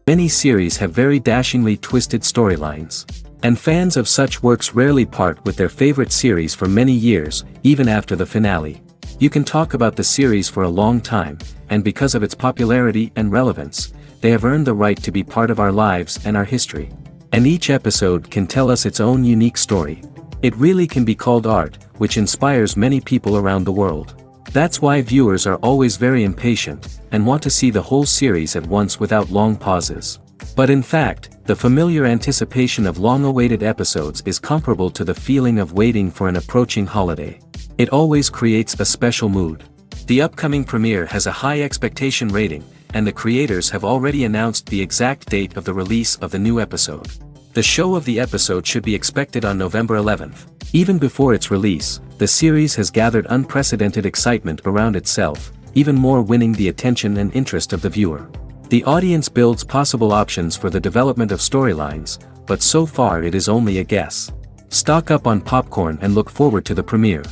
Many series have very dashingly twisted storylines. And fans of such works rarely part with their favorite series for many years, even after the finale. You can talk about the series for a long time, and because of its popularity and relevance, they have earned the right to be part of our lives and our history. And each episode can tell us its own unique story. It really can be called art, which inspires many people around the world. That's why viewers are always very impatient, and want to see the whole series at once without long pauses. But in fact, the familiar anticipation of long-awaited episodes is comparable to the feeling of waiting for an approaching holiday. It always creates a special mood. The upcoming premiere has a high expectation rating, and the creators have already announced the exact date of the release of the new episode. The show of the episode should be expected on November 11th. Even before its release, the series has gathered unprecedented excitement around itself, even more winning the attention and interest of the viewer. The audience builds possible options for the development of storylines, but so far it is only a guess. Stock up on popcorn and look forward to the premiere.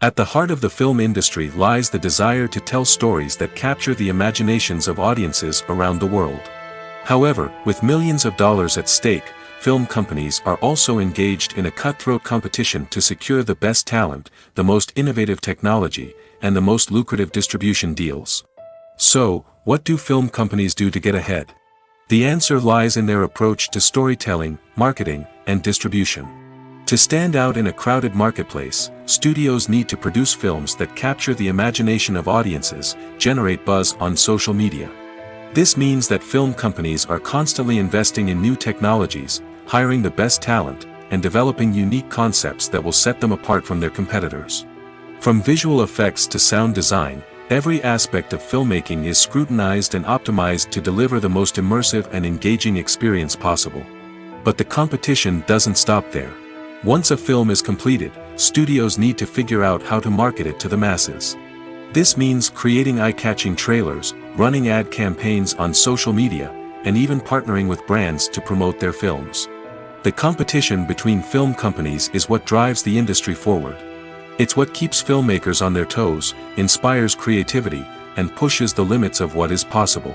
At the heart of the film industry lies the desire to tell stories that capture the imaginations of audiences around the world. However, with millions of dollars at stake, film companies are also engaged in a cutthroat competition to secure the best talent, the most innovative technology, and the most lucrative distribution deals. So, what do film companies do to get ahead? The answer lies in their approach to storytelling, marketing, and distribution. To stand out in a crowded marketplace, studios need to produce films that capture the imagination of audiences, generate buzz on social media. This means that film companies are constantly investing in new technologies, hiring the best talent, and developing unique concepts that will set them apart from their competitors. From visual effects to sound design, every aspect of filmmaking is scrutinized and optimized to deliver the most immersive and engaging experience possible. But the competition doesn't stop there. Once a film is completed, studios need to figure out how to market it to the masses. This means creating eye-catching trailers, running ad campaigns on social media, and even partnering with brands to promote their films. The competition between film companies is what drives the industry forward. It's what keeps filmmakers on their toes, inspires creativity, and pushes the limits of what is possible.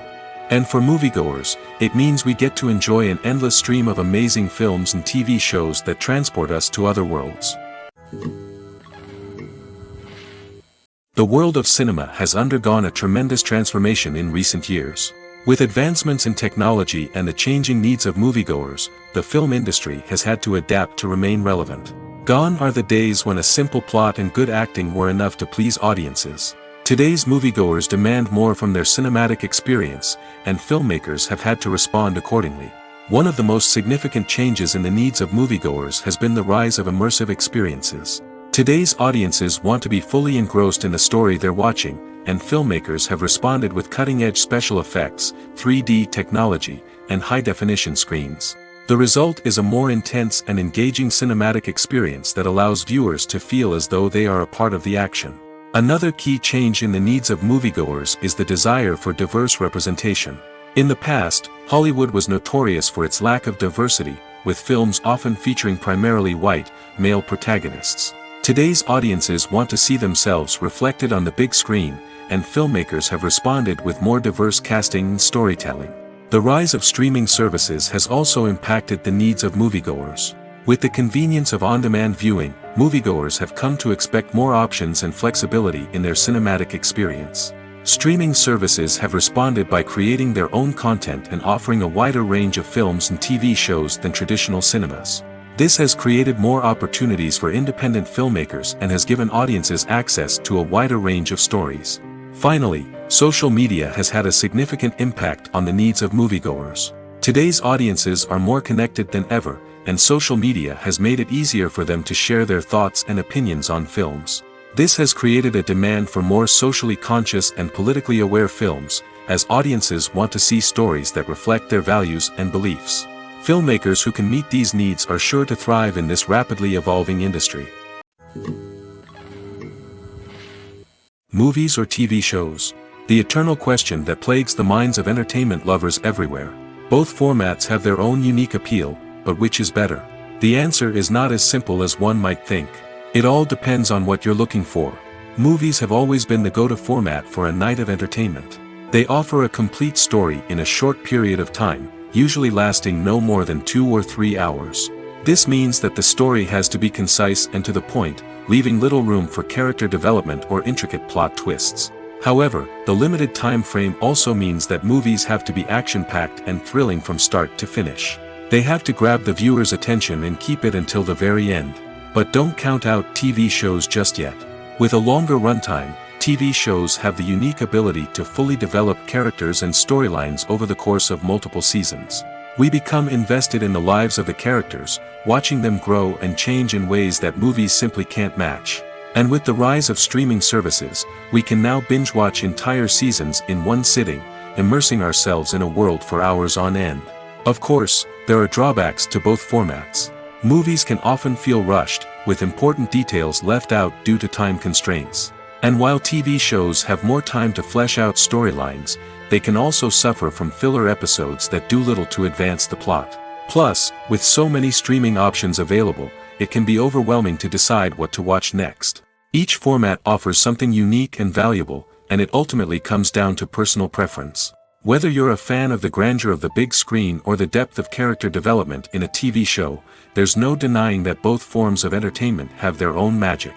And for moviegoers, it means we get to enjoy an endless stream of amazing films and TV shows that transport us to other worlds. The world of cinema has undergone a tremendous transformation in recent years. With advancements in technology and the changing needs of moviegoers, the film industry has had to adapt to remain relevant. Gone are the days when a simple plot and good acting were enough to please audiences. Today's moviegoers demand more from their cinematic experience, and filmmakers have had to respond accordingly. One of the most significant changes in the needs of moviegoers has been the rise of immersive experiences. Today's audiences want to be fully engrossed in the story they're watching, and filmmakers have responded with cutting-edge special effects, 3D technology, and high-definition screens. The result is a more intense and engaging cinematic experience that allows viewers to feel as though they are a part of the action. Another key change in the needs of moviegoers is the desire for diverse representation. In the past, Hollywood was notorious for its lack of diversity, with films often featuring primarily white, male protagonists. Today's audiences want to see themselves reflected on the big screen, and filmmakers have responded with more diverse casting and storytelling. The rise of streaming services has also impacted the needs of moviegoers. With the convenience of on-demand viewing, moviegoers have come to expect more options and flexibility in their cinematic experience. Streaming services have responded by creating their own content and offering a wider range of films and TV shows than traditional cinemas. This has created more opportunities for independent filmmakers and has given audiences access to a wider range of stories. Finally, social media has had a significant impact on the needs of moviegoers. Today's audiences are more connected than ever, and social media has made it easier for them to share their thoughts and opinions on films. This has created a demand for more socially conscious and politically aware films, as audiences want to see stories that reflect their values and beliefs. Filmmakers who can meet these needs are sure to thrive in this rapidly evolving industry. Movies or TV shows? The eternal question that plagues the minds of entertainment lovers everywhere. Both formats have their own unique appeal, but which is better? The answer is not as simple as one might think. It all depends on what you're looking for. Movies have always been the go-to format for a night of entertainment. They offer a complete story in a short period of time, usually lasting no more than 2 or 3 hours. This means that the story has to be concise and to the point, leaving little room for character development or intricate plot twists. However, the limited time frame also means that movies have to be action-packed and thrilling from start to finish. They have to grab the viewer's attention and keep it until the very end. But don't count out TV shows just yet. With a longer runtime, TV shows have the unique ability to fully develop characters and storylines over the course of multiple seasons. We become invested in the lives of the characters, watching them grow and change in ways that movies simply can't match. And with the rise of streaming services, we can now binge-watch entire seasons in one sitting, immersing ourselves in a world for hours on end. Of course, there are drawbacks to both formats. Movies can often feel rushed, with important details left out due to time constraints. And while TV shows have more time to flesh out storylines, they can also suffer from filler episodes that do little to advance the plot. Plus, with so many streaming options available, it can be overwhelming to decide what to watch next. Each format offers something unique and valuable, and it ultimately comes down to personal preference. Whether you're a fan of the grandeur of the big screen or the depth of character development in a TV show, there's no denying that both forms of entertainment have their own magic.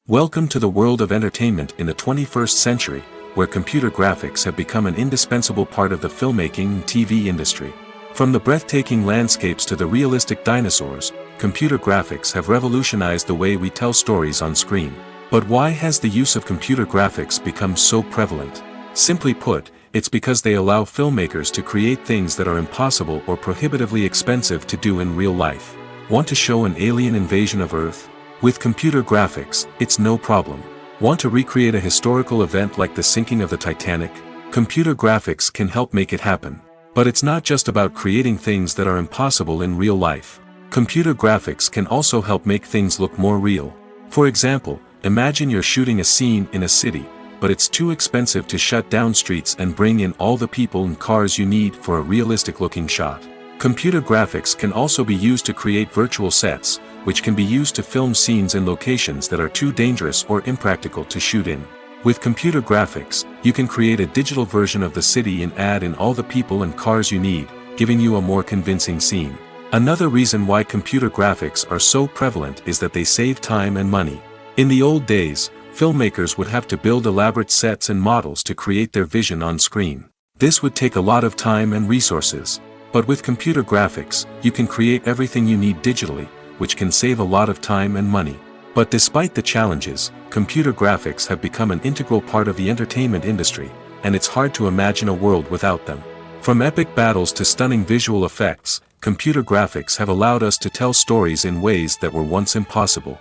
Welcome to the world of entertainment in the 21st century, where computer graphics have become an indispensable part of the filmmaking and TV industry. From the breathtaking landscapes to the realistic dinosaurs, computer graphics have revolutionized the way we tell stories on screen. But why has the use of computer graphics become so prevalent? Simply put, it's because they allow filmmakers to create things that are impossible or prohibitively expensive to do in real life. Want to show an alien invasion of Earth? With computer graphics, it's no problem. Want to recreate a historical event like the sinking of the Titanic? Computer graphics can help make it happen. But it's not just about creating things that are impossible in real life. Computer graphics can also help make things look more real. For example, imagine you're shooting a scene in a city, but it's too expensive to shut down streets and bring in all the people and cars you need for a realistic-looking shot. Computer graphics can also be used to create virtual sets, which can be used to film scenes in locations that are too dangerous or impractical to shoot in. With computer graphics, you can create a digital version of the city and add in all the people and cars you need, giving you a more convincing scene. Another reason why computer graphics are so prevalent is that they save time and money. In the old days, filmmakers would have to build elaborate sets and models to create their vision on screen. This would take a lot of time and resources. But with computer graphics, you can create everything you need digitally, which can save a lot of time and money. But despite the challenges, computer graphics have become an integral part of the entertainment industry, and it's hard to imagine a world without them. From epic battles to stunning visual effects, computer graphics have allowed us to tell stories in ways that were once impossible.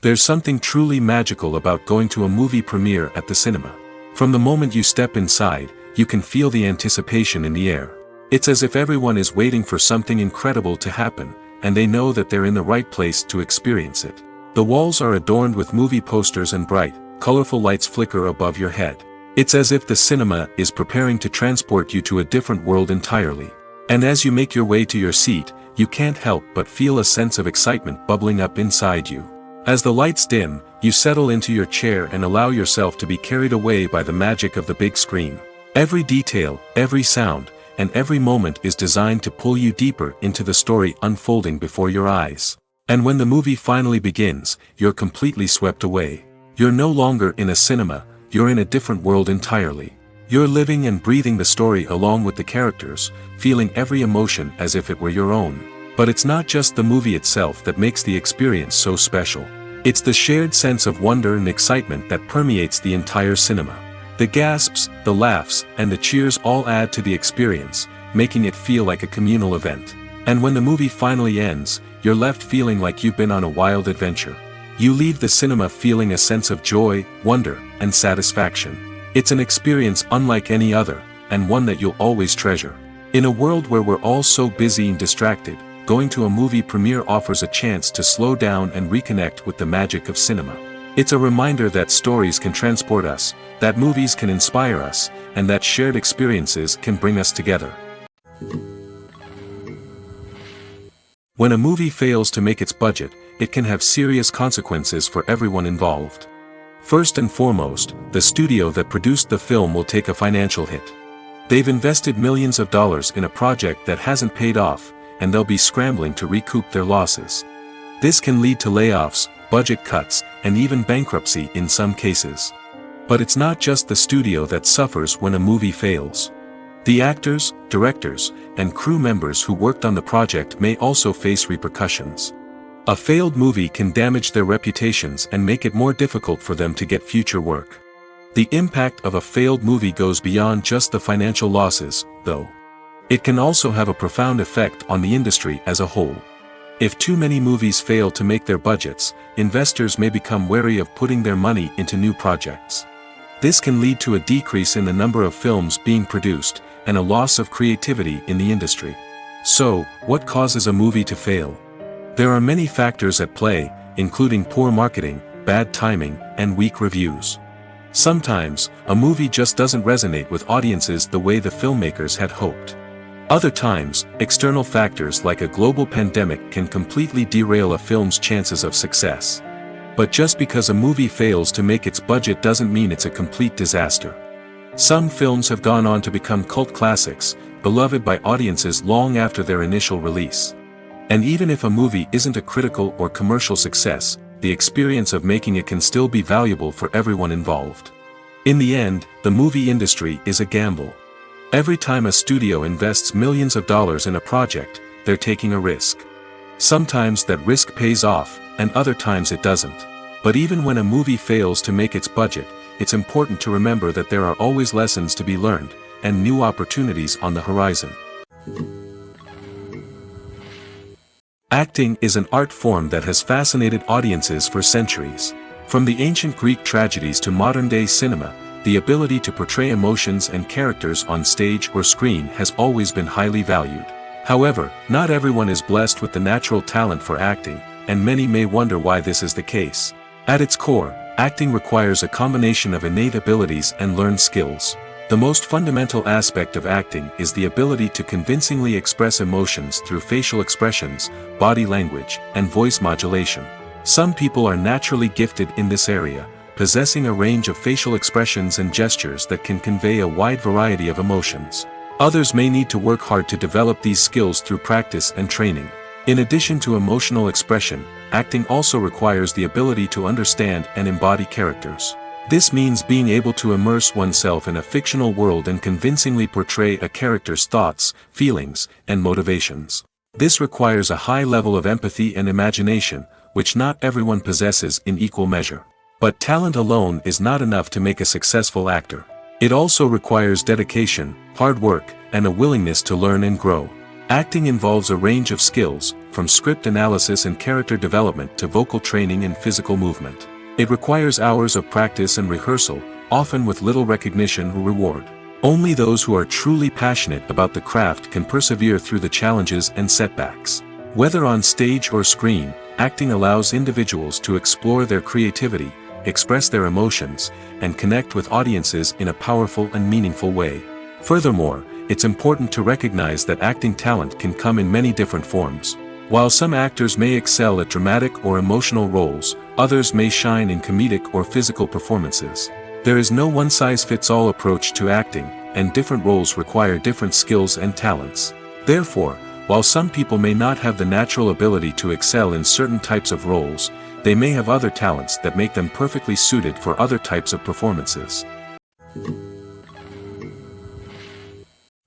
There's something truly magical about going to a movie premiere at the cinema. From the moment you step inside, you can feel the anticipation in the air. It's as if everyone is waiting for something incredible to happen, and they know that they're in the right place to experience it. The walls are adorned with movie posters and bright, colorful lights flicker above your head. It's as if the cinema is preparing to transport you to a different world entirely. And as you make your way to your seat, you can't help but feel a sense of excitement bubbling up inside you. As the lights dim, you settle into your chair and allow yourself to be carried away by the magic of the big screen. Every detail, every sound, and every moment is designed to pull you deeper into the story unfolding before your eyes. And when the movie finally begins, you're completely swept away. You're no longer in a cinema, you're in a different world entirely. You're living and breathing the story along with the characters, feeling every emotion as if it were your own. But it's not just the movie itself that makes the experience so special. It's the shared sense of wonder and excitement that permeates the entire cinema. The gasps, the laughs, and the cheers all add to the experience, making it feel like a communal event. And when the movie finally ends, you're left feeling like you've been on a wild adventure. You leave the cinema feeling a sense of joy, wonder, and satisfaction. It's an experience unlike any other, and one that you'll always treasure. In a world where we're all so busy and distracted, going to a movie premiere offers a chance to slow down and reconnect with the magic of cinema. It's a reminder that stories can transport us, that movies can inspire us, and that shared experiences can bring us together. When a movie fails to make its budget, it can have serious consequences for everyone involved. First and foremost, the studio that produced the film will take a financial hit. They've invested millions of dollars in a project that hasn't paid off, and they'll be scrambling to recoup their losses. This can lead to layoffs, budget cuts, and even bankruptcy in some cases. But it's not just the studio that suffers when a movie fails. The actors, directors, and crew members who worked on the project may also face repercussions. A failed movie can damage their reputations and make it more difficult for them to get future work. The impact of a failed movie goes beyond just the financial losses, though. It can also have a profound effect on the industry as a whole. If too many movies fail to make their budgets, investors may become wary of putting their money into new projects. This can lead to a decrease in the number of films being produced, and a loss of creativity in the industry. So, what causes a movie to fail? There are many factors at play, including poor marketing, bad timing, and weak reviews. Sometimes, a movie just doesn't resonate with audiences the way the filmmakers had hoped. Other times, external factors like a global pandemic can completely derail a film's chances of success. But just because a movie fails to make its budget doesn't mean it's a complete disaster. Some films have gone on to become cult classics, beloved by audiences long after their initial release. And even if a movie isn't a critical or commercial success, the experience of making it can still be valuable for everyone involved. In the end, the movie industry is a gamble. Every time a studio invests millions of dollars in a project, they're taking a risk. Sometimes that risk pays off, and other times it doesn't. But even when a movie fails to make its budget, it's important to remember that there are always lessons to be learned, and new opportunities on the horizon. Acting is an art form that has fascinated audiences for centuries. From the ancient Greek tragedies to modern-day cinema, the ability to portray emotions and characters on stage or screen has always been highly valued. However, not everyone is blessed with the natural talent for acting, and many may wonder why this is the case. At its core, acting requires a combination of innate abilities and learned skills. The most fundamental aspect of acting is the ability to convincingly express emotions through facial expressions, body language, and voice modulation. Some people are naturally gifted in this area, possessing a range of facial expressions and gestures that can convey a wide variety of emotions. Others may need to work hard to develop these skills through practice and training. In addition to emotional expression, acting also requires the ability to understand and embody characters. This means being able to immerse oneself in a fictional world and convincingly portray a character's thoughts, feelings, and motivations. This requires a high level of empathy and imagination, which not everyone possesses in equal measure. But talent alone is not enough to make a successful actor. It also requires dedication, hard work, and a willingness to learn and grow. Acting involves a range of skills, from script analysis and character development to vocal training and physical movement. It requires hours of practice and rehearsal, often with little recognition or reward. Only those who are truly passionate about the craft can persevere through the challenges and setbacks. Whether on stage or screen, acting allows individuals to explore their creativity, express their emotions, and connect with audiences in a powerful and meaningful way. Furthermore, it's important to recognize that acting talent can come in many different forms. While some actors may excel at dramatic or emotional roles, others may shine in comedic or physical performances. There is no one-size-fits-all approach to acting, and different roles require different skills and talents. Therefore, while some people may not have the natural ability to excel in certain types of roles, they may have other talents that make them perfectly suited for other types of performances.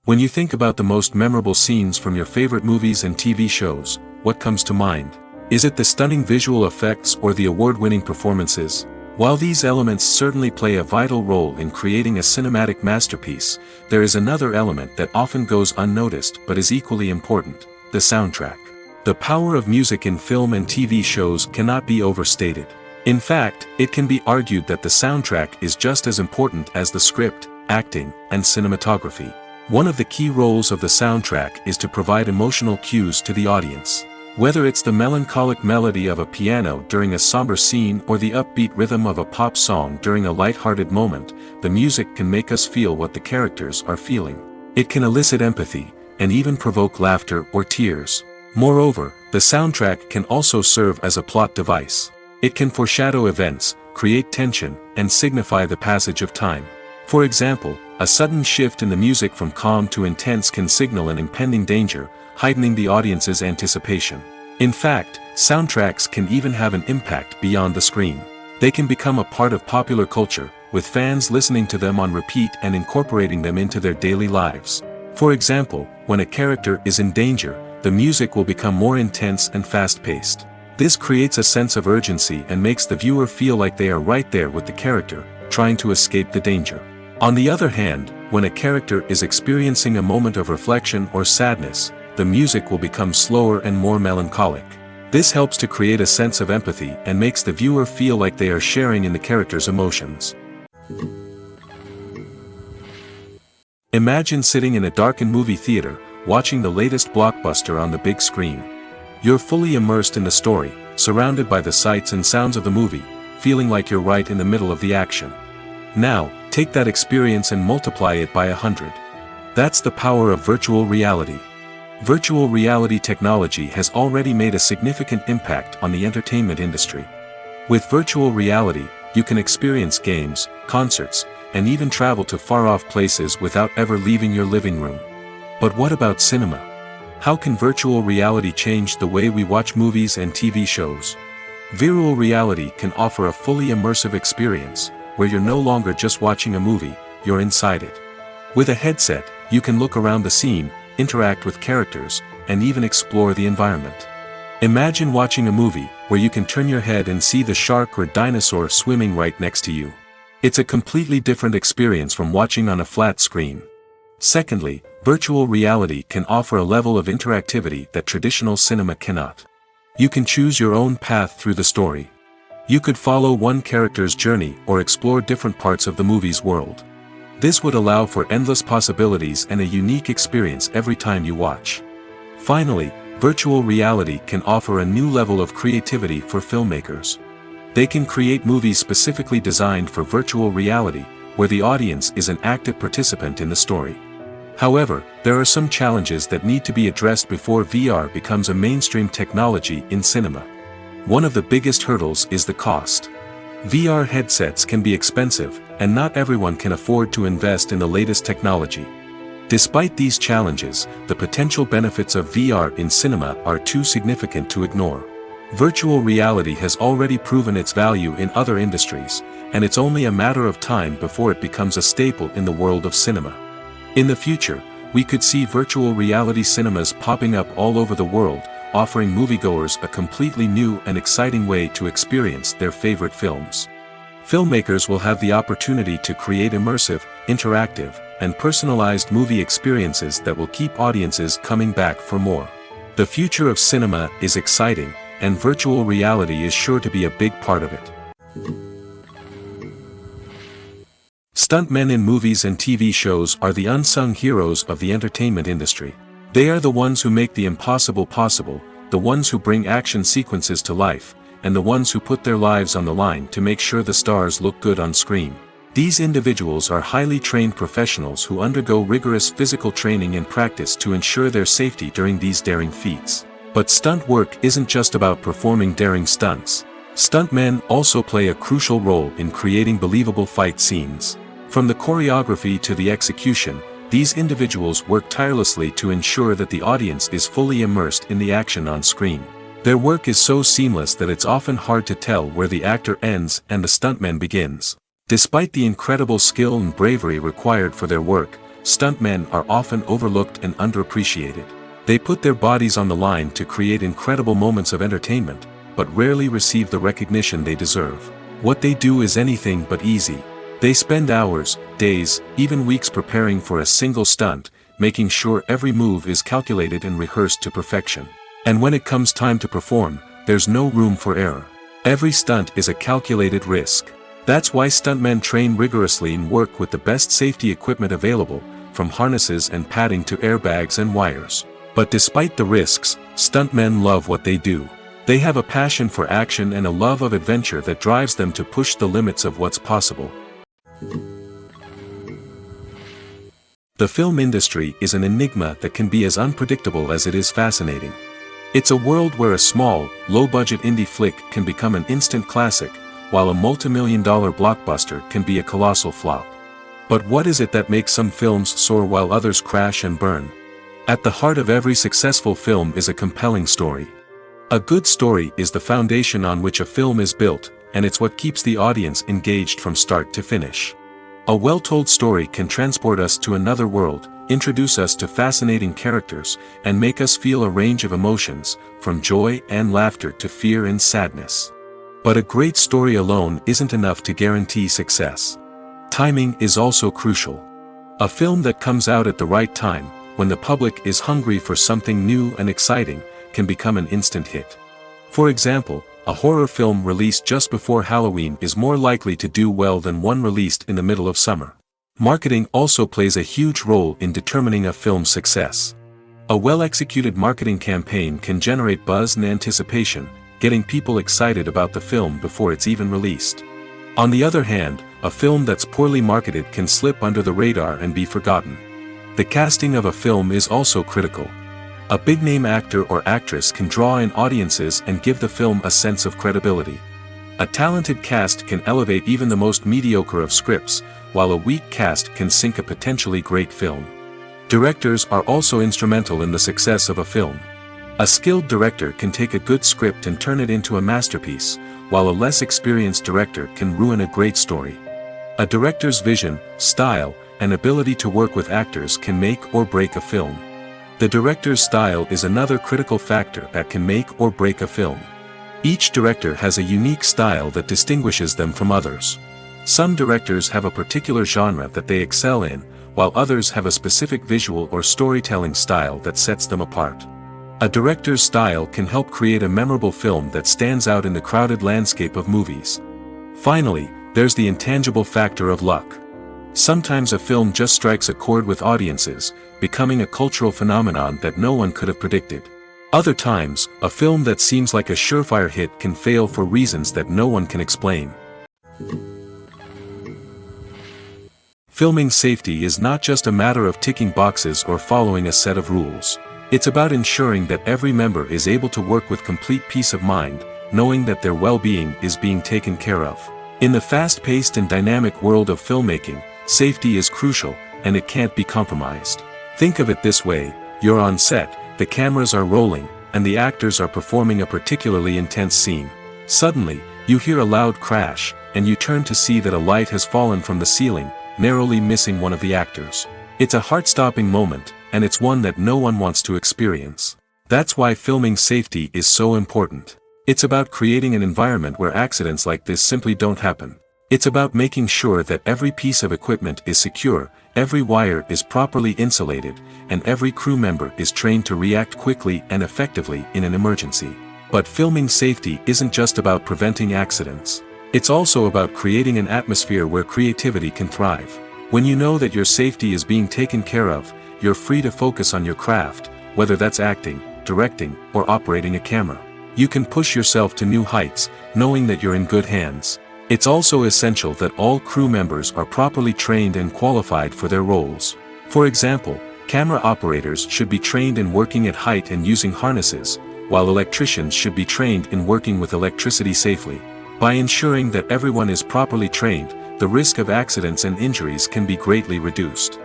When you think about the most memorable scenes from your favorite movies and TV shows, what comes to mind? Is it the stunning visual effects or the award-winning performances? While these elements certainly play a vital role in creating a cinematic masterpiece, there is another element that often goes unnoticed but is equally important: the soundtrack. The power of music in film and TV shows cannot be overstated. In fact, it can be argued that the soundtrack is just as important as the script, acting, and cinematography. One of the key roles of the soundtrack is to provide emotional cues to the audience. Whether it's the melancholic melody of a piano during a somber scene or the upbeat rhythm of a pop song during a light-hearted moment, the music can make us feel what the characters are feeling. It can elicit empathy, and even provoke laughter or tears. Moreover, the soundtrack can also serve as a plot device. It can foreshadow events, create tension, and signify the passage of time. For example, a sudden shift in the music from calm to intense can signal an impending danger, heightening the audience's anticipation. In fact, soundtracks can even have an impact beyond the screen. They can become a part of popular culture, with fans listening to them on repeat and incorporating them into their daily lives. For example, when a character is in danger, the music will become more intense and fast-paced. This creates a sense of urgency and makes the viewer feel like they are right there with the character, trying to escape the danger. On the other hand, when a character is experiencing a moment of reflection or sadness, the music will become slower and more melancholic. This helps to create a sense of empathy and makes the viewer feel like they are sharing in the character's emotions. Imagine sitting in a darkened movie theater, watching the latest blockbuster on the big screen. You're fully immersed in the story, surrounded by the sights and sounds of the movie, feeling like you're right in the middle of the action. Now, take that experience and multiply it by 100. That's the power of virtual reality. Virtual reality technology has already made a significant impact on the entertainment industry. With virtual reality, you can experience games, concerts, and even travel to far-off places without ever leaving your living room. But what about cinema? How can virtual reality change the way we watch movies and TV shows? Virtual reality can offer a fully immersive experience, where you're no longer just watching a movie, you're inside it. With a headset, you can look around the scene, interact with characters, and even explore the environment. Imagine watching a movie where you can turn your head and see the shark or dinosaur swimming right next to you. It's a completely different experience from watching on a flat screen. Secondly, virtual reality can offer a level of interactivity that traditional cinema cannot. You can choose your own path through the story. You could follow one character's journey or explore different parts of the movie's world. This would allow for endless possibilities and a unique experience every time you watch. Finally, virtual reality can offer a new level of creativity for filmmakers. They can create movies specifically designed for virtual reality, where the audience is an active participant in the story. However, there are some challenges that need to be addressed before VR becomes a mainstream technology in cinema. One of the biggest hurdles is the cost. VR headsets can be expensive, and not everyone can afford to invest in the latest technology. Despite these challenges, the potential benefits of VR in cinema are too significant to ignore. Virtual reality has already proven its value in other industries, and it's only a matter of time before it becomes a staple in the world of cinema. In the future, we could see virtual reality cinemas popping up all over the world, offering moviegoers a completely new and exciting way to experience their favorite films. Filmmakers will have the opportunity to create immersive, interactive, and personalized movie experiences that will keep audiences coming back for more. The future of cinema is exciting, and virtual reality is sure to be a big part of it. Stuntmen in movies and TV shows are the unsung heroes of the entertainment industry. They are the ones who make the impossible possible, the ones who bring action sequences to life, and the ones who put their lives on the line to make sure the stars look good on screen. These individuals are highly trained professionals who undergo rigorous physical training and practice to ensure their safety during these daring feats. But stunt work isn't just about performing daring stunts. Stuntmen also play a crucial role in creating believable fight scenes. From the choreography to the execution, these individuals work tirelessly to ensure that the audience is fully immersed in the action on screen. Their work is so seamless that it's often hard to tell where the actor ends and the stuntman begins. Despite the incredible skill and bravery required for their work, stuntmen are often overlooked and underappreciated. They put their bodies on the line to create incredible moments of entertainment, but rarely receive the recognition they deserve. What they do is anything but easy. They spend hours, days, even weeks preparing for a single stunt, making sure every move is calculated and rehearsed to perfection. And when it comes time to perform, there's no room for error. Every stunt is a calculated risk. That's why stuntmen train rigorously and work with the best safety equipment available, from harnesses and padding to airbags and wires. But despite the risks, stuntmen love what they do. They have a passion for action and a love of adventure that drives them to push the limits of what's possible. The film industry is an enigma that can be as unpredictable as it is fascinating. It's a world where a small, low-budget indie flick can become an instant classic, while a multi-million-dollar blockbuster can be a colossal flop. But what is it that makes some films soar while others crash and burn? At the heart of every successful film is a compelling story. A good story is the foundation on which a film is built, and it's what keeps the audience engaged from start to finish. A well-told story can transport us to another world, introduce us to fascinating characters, and make us feel a range of emotions, from joy and laughter to fear and sadness. But a great story alone isn't enough to guarantee success. Timing is also crucial. A film that comes out at the right time, when the public is hungry for something new and exciting, can become an instant hit. For example, a horror film released just before Halloween is more likely to do well than one released in the middle of summer. Marketing also plays a huge role in determining a film's success. A well-executed marketing campaign can generate buzz and anticipation, getting people excited about the film before it's even released. On the other hand, a film that's poorly marketed can slip under the radar and be forgotten. The casting of a film is also critical. A big-name actor or actress can draw in audiences and give the film a sense of credibility. A talented cast can elevate even the most mediocre of scripts, while a weak cast can sink a potentially great film. Directors are also instrumental in the success of a film. A skilled director can take a good script and turn it into a masterpiece, while a less experienced director can ruin a great story. A director's vision, style, and ability to work with actors can make or break a film. The director's style is another critical factor that can make or break a film. Each director has a unique style that distinguishes them from others. Some directors have a particular genre that they excel in, while others have a specific visual or storytelling style that sets them apart. A director's style can help create a memorable film that stands out in the crowded landscape of movies. Finally, there's the intangible factor of luck. Sometimes a film just strikes a chord with audiences, becoming a cultural phenomenon that no one could have predicted. Other times, a film that seems like a surefire hit can fail for reasons that no one can explain. Filming safety is not just a matter of ticking boxes or following a set of rules. It's about ensuring that every member is able to work with complete peace of mind, knowing that their well-being is being taken care of. In the fast-paced and dynamic world of filmmaking, safety is crucial, and it can't be compromised. Think of it this way: you're on set, the cameras are rolling, and the actors are performing a particularly intense scene. Suddenly, you hear a loud crash, and you turn to see that a light has fallen from the ceiling, narrowly missing one of the actors. It's a heart-stopping moment, and it's one that no one wants to experience. That's why filming safety is so important. It's about creating an environment where accidents like this simply don't happen. It's about making sure that every piece of equipment is secure, every wire is properly insulated, and every crew member is trained to react quickly and effectively in an emergency. But filming safety isn't just about preventing accidents. It's also about creating an atmosphere where creativity can thrive. When you know that your safety is being taken care of, you're free to focus on your craft, whether that's acting, directing, or operating a camera. You can push yourself to new heights, knowing that you're in good hands. It's also essential that all crew members are properly trained and qualified for their roles. For example, camera operators should be trained in working at height and using harnesses, while electricians should be trained in working with electricity safely. By ensuring that everyone is properly trained, the risk of accidents and injuries can be greatly reduced.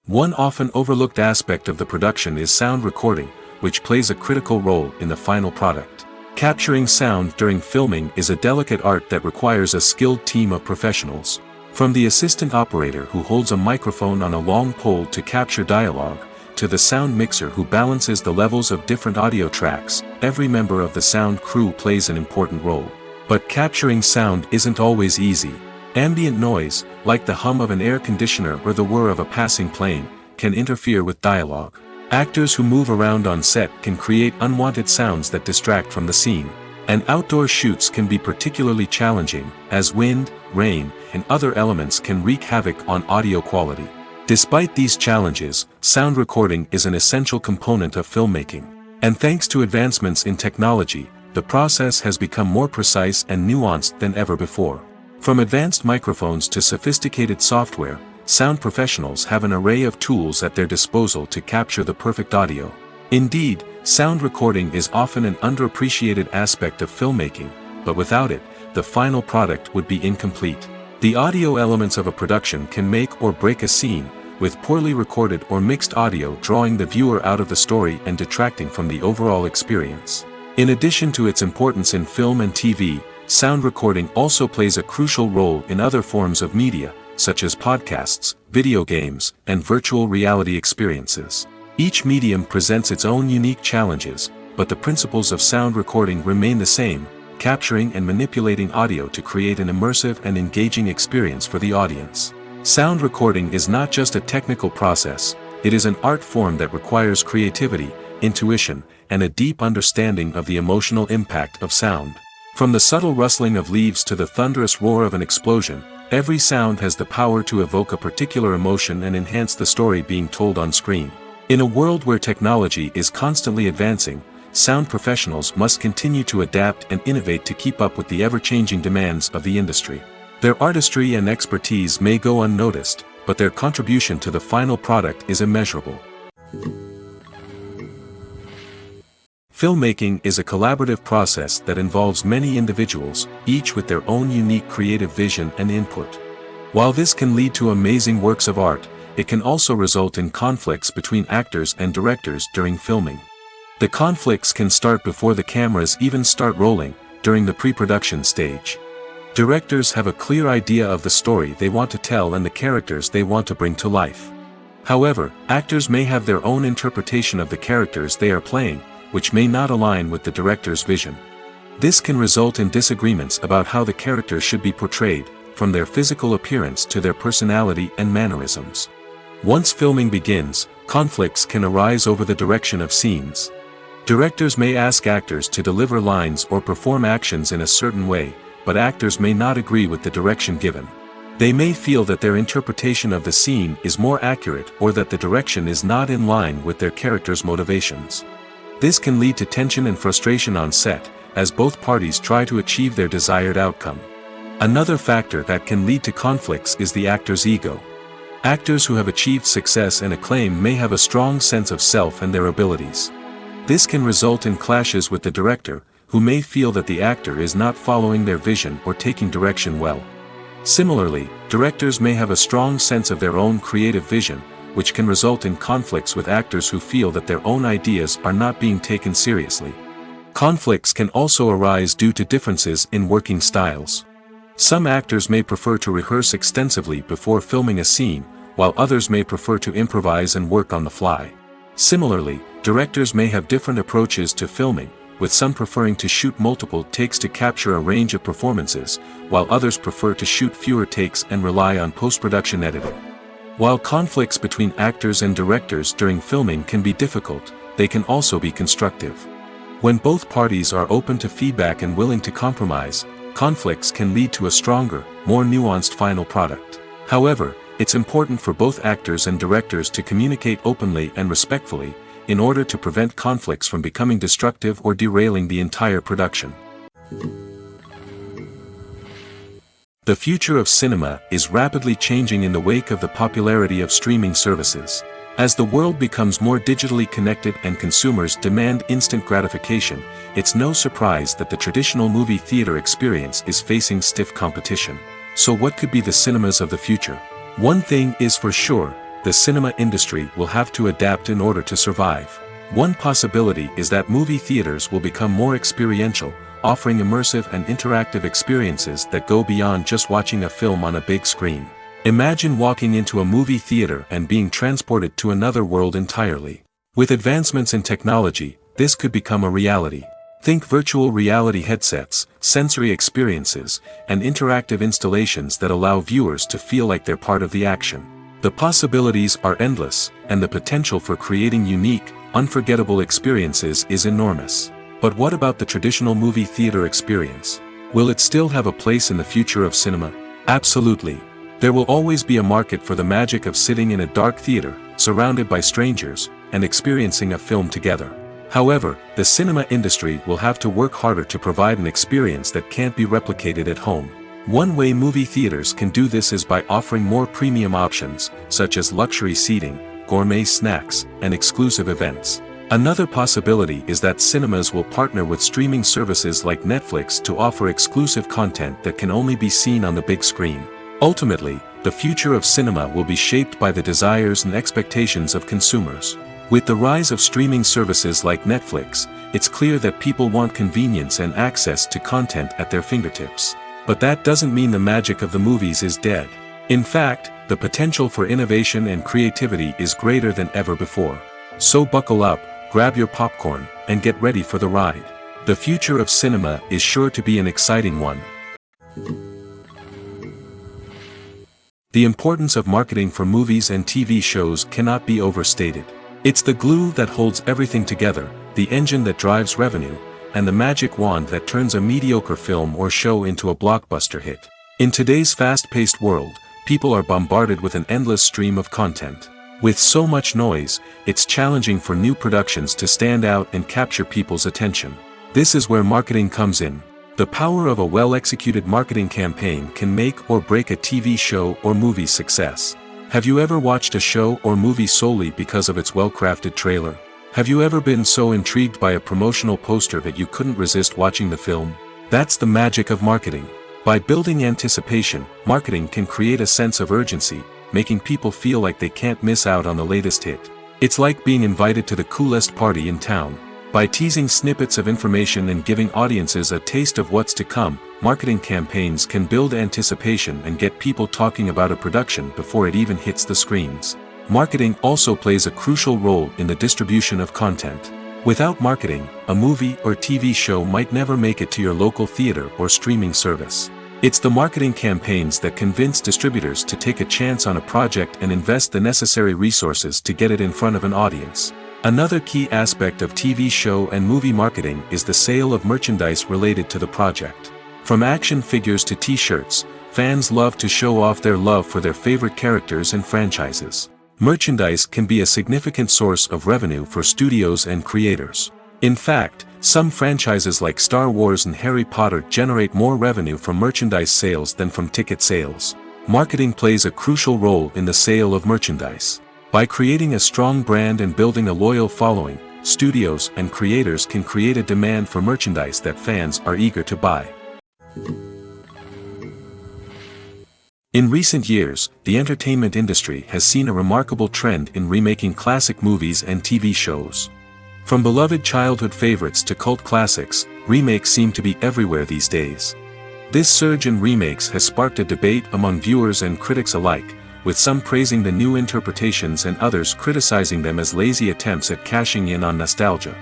One often overlooked aspect of the production is sound recording, which plays a critical role in the final product. Capturing sound during filming is a delicate art that requires a skilled team of professionals. From the assistant operator who holds a microphone on a long pole to capture dialogue, to the sound mixer who balances the levels of different audio tracks, every member of the sound crew plays an important role. But capturing sound isn't always easy. Ambient noise, like the hum of an air conditioner or the whir of a passing plane, can interfere with dialogue. Actors who move around on set can create unwanted sounds that distract from the scene. And outdoor shoots can be particularly challenging, as wind, rain, and other elements can wreak havoc on audio quality. Despite these challenges, sound recording is an essential component of filmmaking. And thanks to advancements in technology, the process has become more precise and nuanced than ever before. From advanced microphones to sophisticated software, sound professionals have an array of tools at their disposal to capture the perfect audio. Indeed, sound recording is often an underappreciated aspect of filmmaking, but without it, the final product would be incomplete. The audio elements of a production can make or break a scene, with poorly recorded or mixed audio drawing the viewer out of the story and detracting from the overall experience. In addition to its importance in film and TV, sound recording also plays a crucial role in other forms of media, such as podcasts, video games, and virtual reality experiences. Each medium presents its own unique challenges, but the principles of sound recording remain the same, capturing and manipulating audio to create an immersive and engaging experience for the audience. Sound recording is not just a technical process, it is an art form that requires creativity, intuition, and a deep understanding of the emotional impact of sound. From the subtle rustling of leaves to the thunderous roar of an explosion, every sound has the power to evoke a particular emotion and enhance the story being told on screen. In a world where technology is constantly advancing, sound professionals must continue to adapt and innovate to keep up with the ever-changing demands of the industry. Their artistry and expertise may go unnoticed, but their contribution to the final product is immeasurable. Filmmaking is a collaborative process that involves many individuals, each with their own unique creative vision and input. While this can lead to amazing works of art, it can also result in conflicts between actors and directors during filming. The conflicts can start before the cameras even start rolling, during the pre-production stage. Directors have a clear idea of the story they want to tell and the characters they want to bring to life. However, actors may have their own interpretation of the characters they are playing, which may not align with the director's vision. This can result in disagreements about how the characters should be portrayed, from their physical appearance to their personality and mannerisms. Once filming begins, conflicts can arise over the direction of scenes. Directors may ask actors to deliver lines or perform actions in a certain way, but actors may not agree with the direction given. They may feel that their interpretation of the scene is more accurate or that the direction is not in line with their character's motivations. This can lead to tension and frustration on set, as both parties try to achieve their desired outcome. Another factor that can lead to conflicts is the actor's ego. Actors who have achieved success and acclaim may have a strong sense of self and their abilities. This can result in clashes with the director, who may feel that the actor is not following their vision or taking direction well. Similarly, directors may have a strong sense of their own creative vision, which can result in conflicts with actors who feel that their own ideas are not being taken seriously. Conflicts can also arise due to differences in working styles. Some actors may prefer to rehearse extensively before filming a scene, while others may prefer to improvise and work on the fly. Similarly, directors may have different approaches to filming, with some preferring to shoot multiple takes to capture a range of performances, while others prefer to shoot fewer takes and rely on post-production editing. While conflicts between actors and directors during filming can be difficult, they can also be constructive. When both parties are open to feedback and willing to compromise, conflicts can lead to a stronger, more nuanced final product. However, it's important for both actors and directors to communicate openly and respectfully, in order to prevent conflicts from becoming destructive or derailing the entire production. The future of cinema is rapidly changing in the wake of the popularity of streaming services. As the world becomes more digitally connected and consumers demand instant gratification, it's no surprise that the traditional movie theater experience is facing stiff competition. So what could be the cinemas of the future? One thing is for sure, the cinema industry will have to adapt in order to survive. One possibility is that movie theaters will become more experiential, offering immersive and interactive experiences that go beyond just watching a film on a big screen. Imagine walking into a movie theater and being transported to another world entirely. With advancements in technology, this could become a reality. Think virtual reality headsets, sensory experiences, and interactive installations that allow viewers to feel like they're part of the action. The possibilities are endless, and the potential for creating unique, unforgettable experiences is enormous. But what about the traditional movie theater experience? Will it still have a place in the future of cinema? Absolutely. There will always be a market for the magic of sitting in a dark theater, surrounded by strangers, and experiencing a film together. However, the cinema industry will have to work harder to provide an experience that can't be replicated at home. One way movie theaters can do this is by offering more premium options, such as luxury seating, gourmet snacks, and exclusive events. Another possibility is that cinemas will partner with streaming services like Netflix to offer exclusive content that can only be seen on the big screen. Ultimately, the future of cinema will be shaped by the desires and expectations of consumers. With the rise of streaming services like Netflix, it's clear that people want convenience and access to content at their fingertips. But that doesn't mean the magic of the movies is dead. In fact, the potential for innovation and creativity is greater than ever before. So buckle up, grab your popcorn, and get ready for the ride. The future of cinema is sure to be an exciting one. The importance of marketing for movies and TV shows cannot be overstated. It's the glue that holds everything together, the engine that drives revenue, and the magic wand that turns a mediocre film or show into a blockbuster hit. In today's fast-paced world, people are bombarded with an endless stream of content. With so much noise, it's challenging for new productions to stand out and capture people's attention. This is where marketing comes in. The power of a well-executed marketing campaign can make or break a TV show or movie's success. Have you ever watched a show or movie solely because of its well-crafted trailer? Have you ever been so intrigued by a promotional poster that you couldn't resist watching the film? That's the magic of marketing. By building anticipation, marketing can create a sense of urgency, making people feel like they can't miss out on the latest hit. It's like being invited to the coolest party in town. By teasing snippets of information and giving audiences a taste of what's to come, marketing campaigns can build anticipation and get people talking about a production before it even hits the screens. Marketing also plays a crucial role in the distribution of content. Without marketing, a movie or TV show might never make it to your local theater or streaming service. It's the marketing campaigns that convince distributors to take a chance on a project and invest the necessary resources to get it in front of an audience. Another key aspect of TV show and movie marketing is the sale of merchandise related to the project. From action figures to t-shirts, fans love to show off their love for their favorite characters and franchises. Merchandise can be a significant source of revenue for studios and creators. In fact, some franchises like Star Wars and Harry Potter generate more revenue from merchandise sales than from ticket sales. Marketing plays a crucial role in the sale of merchandise. By creating a strong brand and building a loyal following, studios and creators can create a demand for merchandise that fans are eager to buy. In recent years, the entertainment industry has seen a remarkable trend in remaking classic movies and TV shows. From beloved childhood favorites to cult classics, remakes seem to be everywhere these days. This surge in remakes has sparked a debate among viewers and critics alike, with some praising the new interpretations and others criticizing them as lazy attempts at cashing in on nostalgia.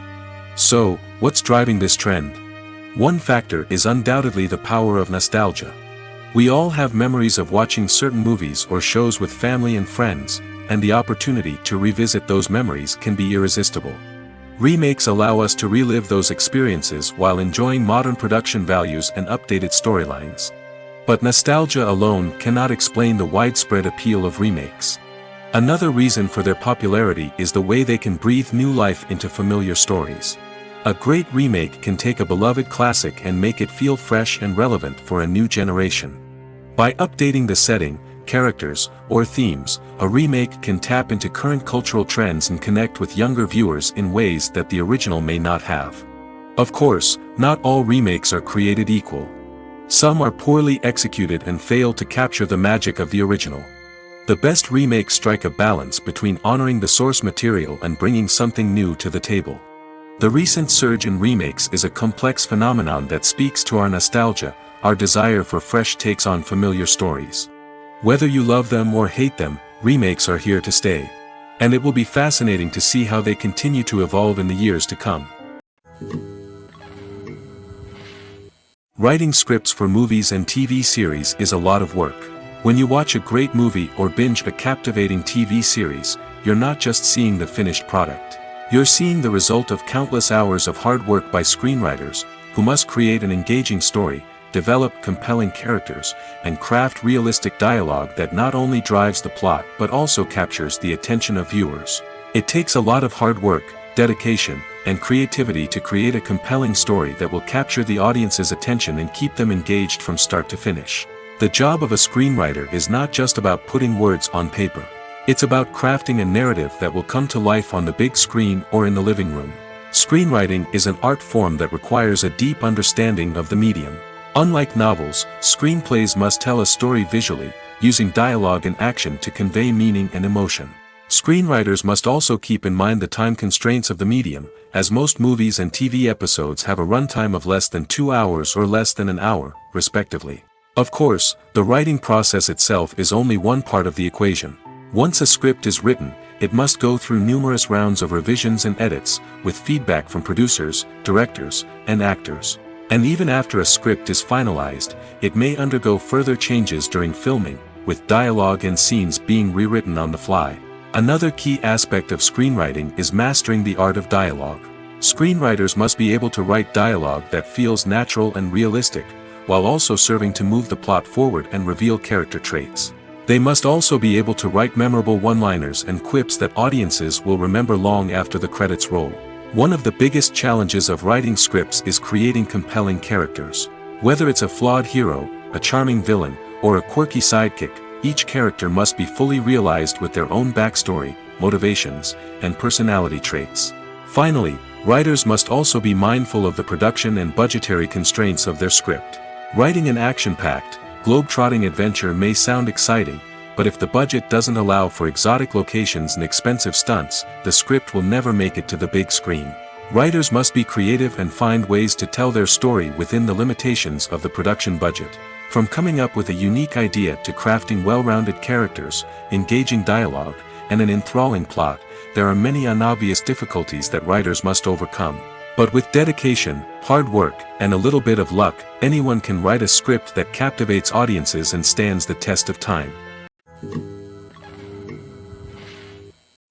So, what's driving this trend? One factor is undoubtedly the power of nostalgia. We all have memories of watching certain movies or shows with family and friends, and the opportunity to revisit those memories can be irresistible. Remakes allow us to relive those experiences while enjoying modern production values and updated storylines. But nostalgia alone cannot explain the widespread appeal of remakes. Another reason for their popularity is the way they can breathe new life into familiar stories. A great remake can take a beloved classic and make it feel fresh and relevant for a new generation. By updating the setting, characters, or themes, a remake can tap into current cultural trends and connect with younger viewers in ways that the original may not have. Of course, not all remakes are created equal. Some are poorly executed and fail to capture the magic of the original. The best remakes strike a balance between honoring the source material and bringing something new to the table. The recent surge in remakes is a complex phenomenon that speaks to our nostalgia, our desire for fresh takes on familiar stories. Whether you love them or hate them, remakes are here to stay. And it will be fascinating to see how they continue to evolve in the years to come. Writing scripts for movies and TV series is a lot of work. When you watch a great movie or binge a captivating TV series, you're not just seeing the finished product. You're seeing the result of countless hours of hard work by screenwriters, who must create an engaging story, develop compelling characters, and craft realistic dialogue that not only drives the plot but also captures the attention of viewers. It takes a lot of hard work, dedication, and creativity to create a compelling story that will capture the audience's attention and keep them engaged from start to finish. The job of a screenwriter is not just about putting words on paper. It's about crafting a narrative that will come to life on the big screen or in the living room. Screenwriting is an art form that requires a deep understanding of the medium. Unlike novels, screenplays must tell a story visually, using dialogue and action to convey meaning and emotion. Screenwriters must also keep in mind the time constraints of the medium, as most movies and TV episodes have a runtime of less than 2 hours or less than an hour, respectively. Of course, the writing process itself is only one part of the equation. Once a script is written, it must go through numerous rounds of revisions and edits, with feedback from producers, directors, and actors. And even after a script is finalized, it may undergo further changes during filming, with dialogue and scenes being rewritten on the fly. Another key aspect of screenwriting is mastering the art of dialogue. Screenwriters must be able to write dialogue that feels natural and realistic, while also serving to move the plot forward and reveal character traits. They must also be able to write memorable one-liners and quips that audiences will remember long after the credits roll. One of the biggest challenges of writing scripts is creating compelling characters. Whether it's a flawed hero, a charming villain, or a quirky sidekick, each character must be fully realized with their own backstory, motivations, and personality traits. Finally, writers must also be mindful of the production and budgetary constraints of their script. Writing an action-packed, globe-trotting adventure may sound exciting, but if the budget doesn't allow for exotic locations and expensive stunts, the script will never make it to the big screen. Writers must be creative and find ways to tell their story within the limitations of the production budget. From coming up with a unique idea to crafting well-rounded characters, engaging dialogue, and an enthralling plot, there are many unobvious difficulties that writers must overcome. But with dedication, hard work, and a little bit of luck, anyone can write a script that captivates audiences and stands the test of time.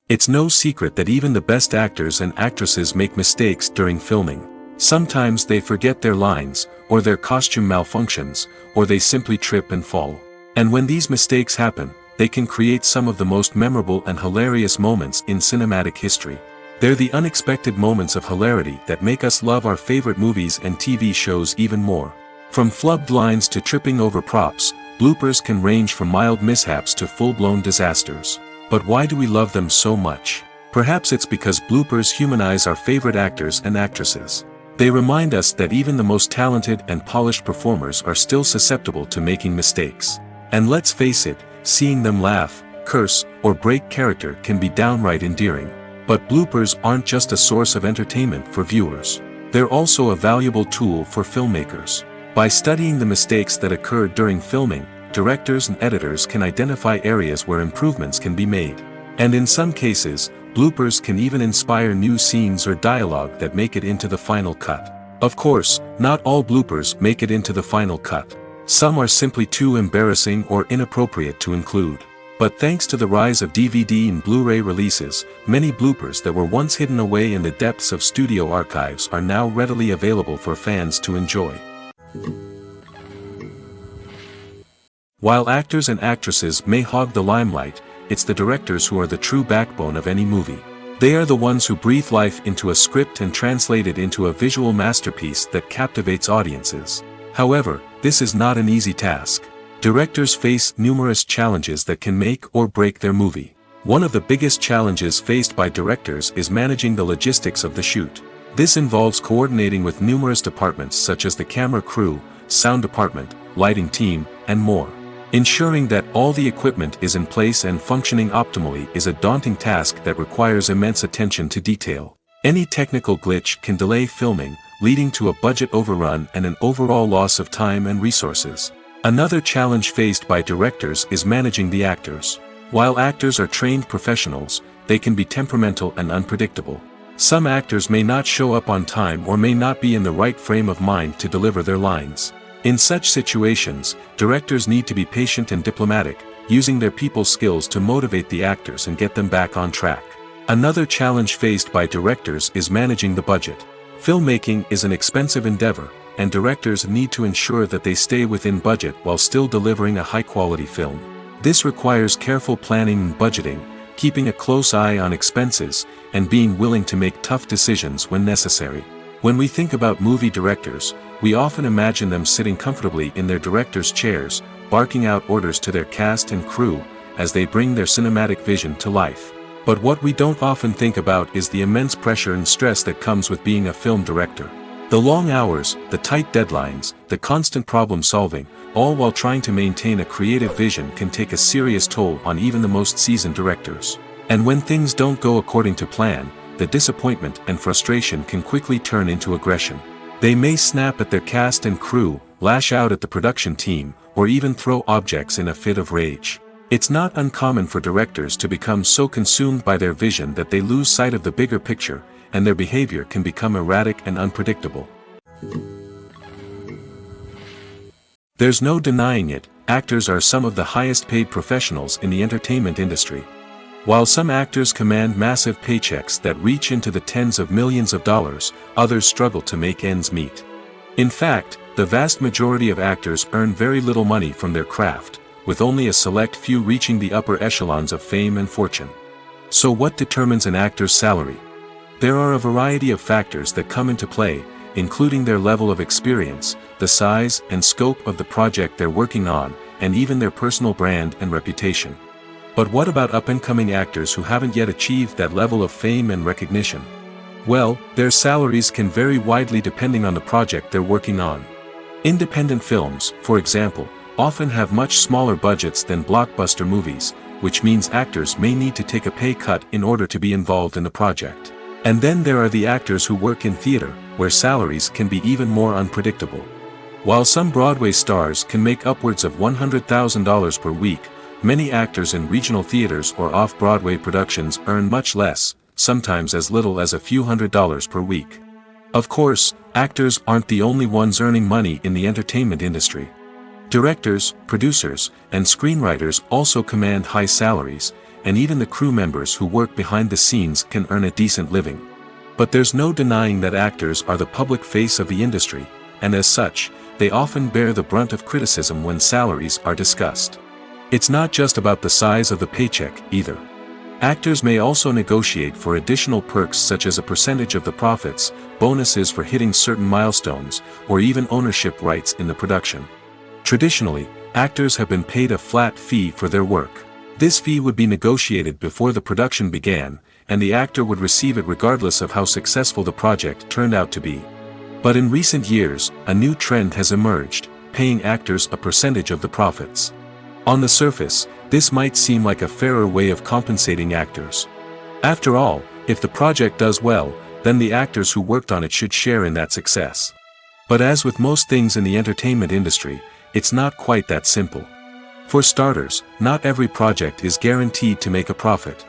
It's no secret that even the best actors and actresses make mistakes during filming. Sometimes they forget their lines, or their costume malfunctions, or they simply trip and fall. And when these mistakes happen, they can create some of the most memorable and hilarious moments in cinematic history. They're the unexpected moments of hilarity that make us love our favorite movies and TV shows even more. From flubbed lines to tripping over props, bloopers can range from mild mishaps to full-blown disasters. But why do we love them so much? Perhaps it's because bloopers humanize our favorite actors and actresses. They remind us that even the most talented and polished performers are still susceptible to making mistakes. And let's face it, seeing them laugh, curse, or break character can be downright endearing. But bloopers aren't just a source of entertainment for viewers. They're also a valuable tool for filmmakers. By studying the mistakes that occurred during filming, directors and editors can identify areas where improvements can be made. And in some cases, bloopers can even inspire new scenes or dialogue that make it into the final cut. Of course, not all bloopers make it into the final cut. Some are simply too embarrassing or inappropriate to include. But thanks to the rise of DVD and Blu-ray releases, many bloopers that were once hidden away in the depths of studio archives are now readily available for fans to enjoy. While actors and actresses may hog the limelight, it's the directors who are the true backbone of any movie. They are the ones who breathe life into a script and translate it into a visual masterpiece that captivates audiences. However, this is not an easy task. Directors face numerous challenges that can make or break their movie. One of the biggest challenges faced by directors is managing the logistics of the shoot. This involves coordinating with numerous departments such as the camera crew, sound department, lighting team, and more. Ensuring that all the equipment is in place and functioning optimally is a daunting task that requires immense attention to detail. Any technical glitch can delay filming, leading to a budget overrun and an overall loss of time and resources. Another challenge faced by directors is managing the actors. While actors are trained professionals, they can be temperamental and unpredictable. Some actors may not show up on time or may not be in the right frame of mind to deliver their lines. In such situations, directors need to be patient and diplomatic, using their people skills to motivate the actors and get them back on track. Another challenge faced by directors is managing the budget. Filmmaking is an expensive endeavor, and directors need to ensure that they stay within budget while still delivering a high-quality film. This requires careful planning and budgeting, keeping a close eye on expenses, and being willing to make tough decisions when necessary. When we think about movie directors, we often imagine them sitting comfortably in their director's chairs, barking out orders to their cast and crew, as they bring their cinematic vision to life. But what we don't often think about is the immense pressure and stress that comes with being a film director. The long hours, the tight deadlines, the constant problem solving, all while trying to maintain a creative vision can take a serious toll on even the most seasoned directors. And when things don't go according to plan, the disappointment and frustration can quickly turn into aggression. They may snap at their cast and crew, lash out at the production team, or even throw objects in a fit of rage. It's not uncommon for directors to become so consumed by their vision that they lose sight of the bigger picture, and their behavior can become erratic and unpredictable. There's no denying it, actors are some of the highest paid professionals in the entertainment industry. While some actors command massive paychecks that reach into the tens of millions of dollars, others struggle to make ends meet. In fact, the vast majority of actors earn very little money from their craft, with only a select few reaching the upper echelons of fame and fortune. So what determines an actor's salary? There are a variety of factors that come into play, including their level of experience, the size and scope of the project they're working on, and even their personal brand and reputation. But what about up-and-coming actors who haven't yet achieved that level of fame and recognition? Well, their salaries can vary widely depending on the project they're working on. Independent films, for example, often have much smaller budgets than blockbuster movies, which means actors may need to take a pay cut in order to be involved in the project. And then there are the actors who work in theater, where salaries can be even more unpredictable. While some Broadway stars can make upwards of $100,000 per week, many actors in regional theaters or off-Broadway productions earn much less, sometimes as little as a few $100s per week. Of course, actors aren't the only ones earning money in the entertainment industry. Directors, producers, and screenwriters also command high salaries, and even the crew members who work behind the scenes can earn a decent living. But there's no denying that actors are the public face of the industry, and as such, they often bear the brunt of criticism when salaries are discussed. It's not just about the size of the paycheck, either. Actors may also negotiate for additional perks such as a percentage of the profits, bonuses for hitting certain milestones, or even ownership rights in the production. Traditionally, actors have been paid a flat fee for their work. This fee would be negotiated before the production began, and the actor would receive it regardless of how successful the project turned out to be. But in recent years, a new trend has emerged, paying actors a percentage of the profits. On the surface, this might seem like a fairer way of compensating actors. After all, if the project does well, then the actors who worked on it should share in that success. But as with most things in the entertainment industry, it's not quite that simple. For starters, not every project is guaranteed to make a profit.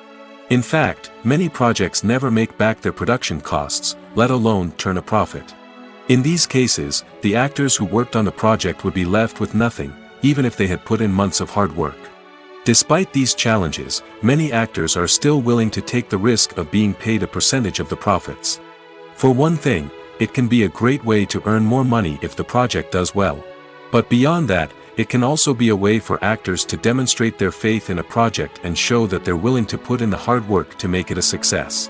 In fact, many projects never make back their production costs, let alone turn a profit. In these cases, the actors who worked on the project would be left with nothing, even if they had put in months of hard work. Despite these challenges, many actors are still willing to take the risk of being paid a percentage of the profits. For one thing, it can be a great way to earn more money if the project does well. But beyond that, it can also be a way for actors to demonstrate their faith in a project and show that they're willing to put in the hard work to make it a success.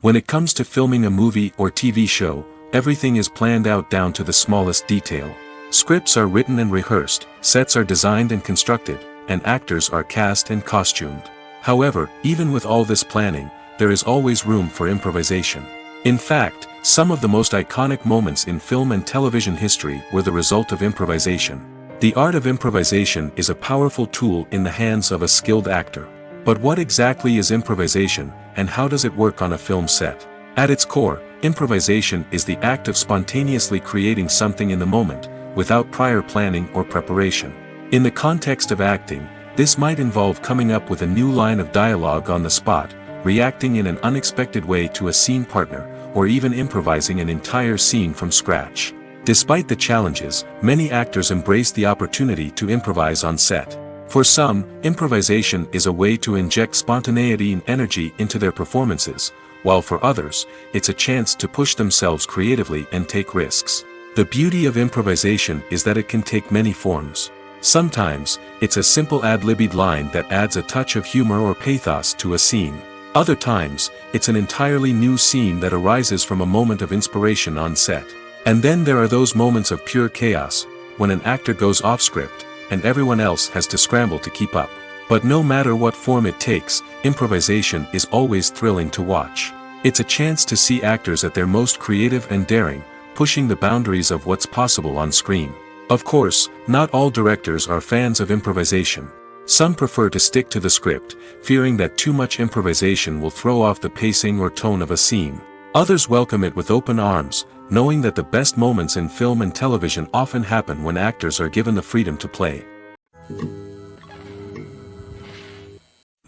When it comes to filming a movie or TV show, everything is planned out down to the smallest detail. Scripts are written and rehearsed, sets are designed and constructed, and actors are cast and costumed. However, even with all this planning, there is always room for improvisation. In fact, some of the most iconic moments in film and television history were the result of improvisation. The art of improvisation is a powerful tool in the hands of a skilled actor. But what exactly is improvisation, and how does it work on a film set? At its core, improvisation is the act of spontaneously creating something in the moment, without prior planning or preparation. In the context of acting, this might involve coming up with a new line of dialogue on the spot, reacting in an unexpected way to a scene partner, or even improvising an entire scene from scratch. Despite the challenges, many actors embrace the opportunity to improvise on set. For some, improvisation is a way to inject spontaneity and energy into their performances, while for others, it's a chance to push themselves creatively and take risks. The beauty of improvisation is that it can take many forms. Sometimes, it's a simple ad-libbed line that adds a touch of humor or pathos to a scene. Other times, it's an entirely new scene that arises from a moment of inspiration on set. And then there are those moments of pure chaos, when an actor goes off script, and everyone else has to scramble to keep up. But no matter what form it takes, improvisation is always thrilling to watch. It's a chance to see actors at their most creative and daring, pushing the boundaries of what's possible on screen. Of course, not all directors are fans of improvisation. Some prefer to stick to the script, fearing that too much improvisation will throw off the pacing or tone of a scene. Others welcome it with open arms, knowing that the best moments in film and television often happen when actors are given the freedom to play.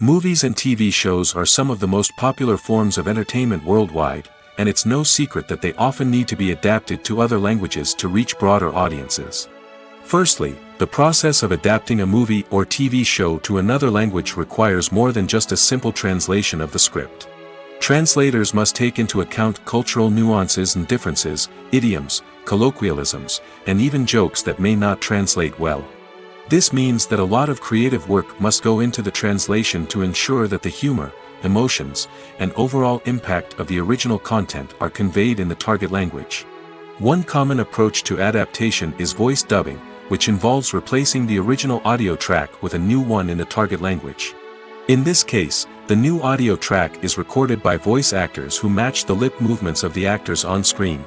Movies and TV shows are some of the most popular forms of entertainment worldwide, and it's no secret that they often need to be adapted to other languages to reach broader audiences. Firstly, the process of adapting a movie or TV show to another language requires more than just a simple translation of the script. Translators must take into account cultural nuances and differences, idioms, colloquialisms, and even jokes that may not translate well. This means that a lot of creative work must go into the translation to ensure that the humor, emotions, and overall impact of the original content are conveyed in the target language. One common approach to adaptation is voice dubbing, which involves replacing the original audio track with a new one in the target language. In this case, the new audio track is recorded by voice actors who match the lip movements of the actors on screen.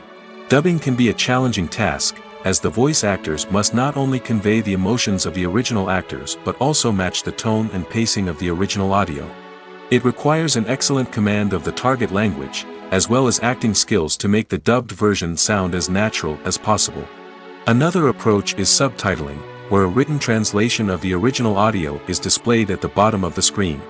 Dubbing can be a challenging task, as the voice actors must not only convey the emotions of the original actors but also match the tone and pacing of the original audio. It requires an excellent command of the target language, as well as acting skills to make the dubbed version sound as natural as possible. Another approach is subtitling, where a written translation of the original audio is displayed at the bottom of the screen.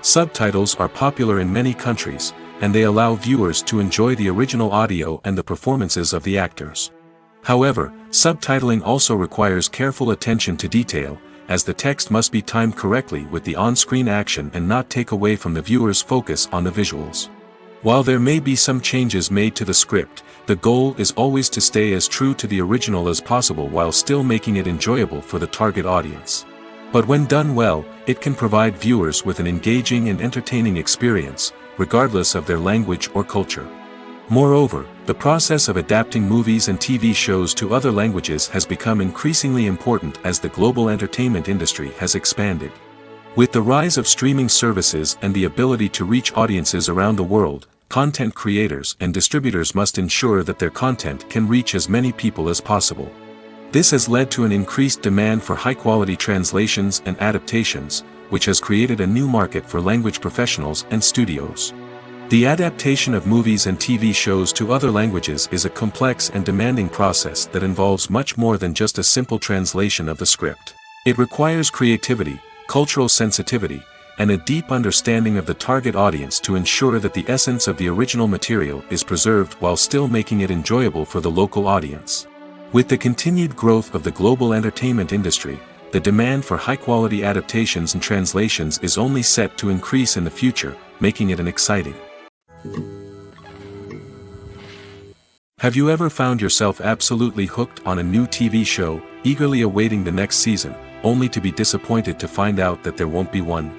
Subtitles are popular in many countries, and they allow viewers to enjoy the original audio and the performances of the actors. However, subtitling also requires careful attention to detail, as the text must be timed correctly with the on-screen action and not take away from the viewer's focus on the visuals. While there may be some changes made to the script, the goal is always to stay as true to the original as possible while still making it enjoyable for the target audience. But when done well, it can provide viewers with an engaging and entertaining experience, regardless of their language or culture. Moreover, the process of adapting movies and TV shows to other languages has become increasingly important as the global entertainment industry has expanded. With the rise of streaming services and the ability to reach audiences around the world, content creators and distributors must ensure that their content can reach as many people as possible. This has led to an increased demand for high-quality translations and adaptations, which has created a new market for language professionals and studios. The adaptation of movies and TV shows to other languages is a complex and demanding process that involves much more than just a simple translation of the script. It requires creativity, cultural sensitivity, and a deep understanding of the target audience to ensure that the essence of the original material is preserved while still making it enjoyable for the local audience. With the continued growth of the global entertainment industry, the demand for high-quality adaptations and translations is only set to increase in the future, making it exciting. Have you ever found yourself absolutely hooked on a new TV show, eagerly awaiting the next season, only to be disappointed to find out that there won't be one?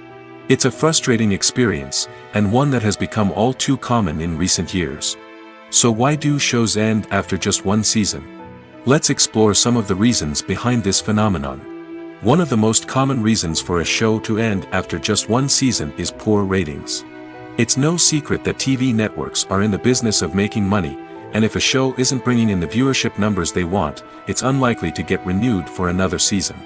It's a frustrating experience, and one that has become all too common in recent years. So why do shows end after just one season? Let's explore some of the reasons behind this phenomenon. One of the most common reasons for a show to end after just one season is poor ratings. It's no secret that TV networks are in the business of making money, and if a show isn't bringing in the viewership numbers they want, it's unlikely to get renewed for another season.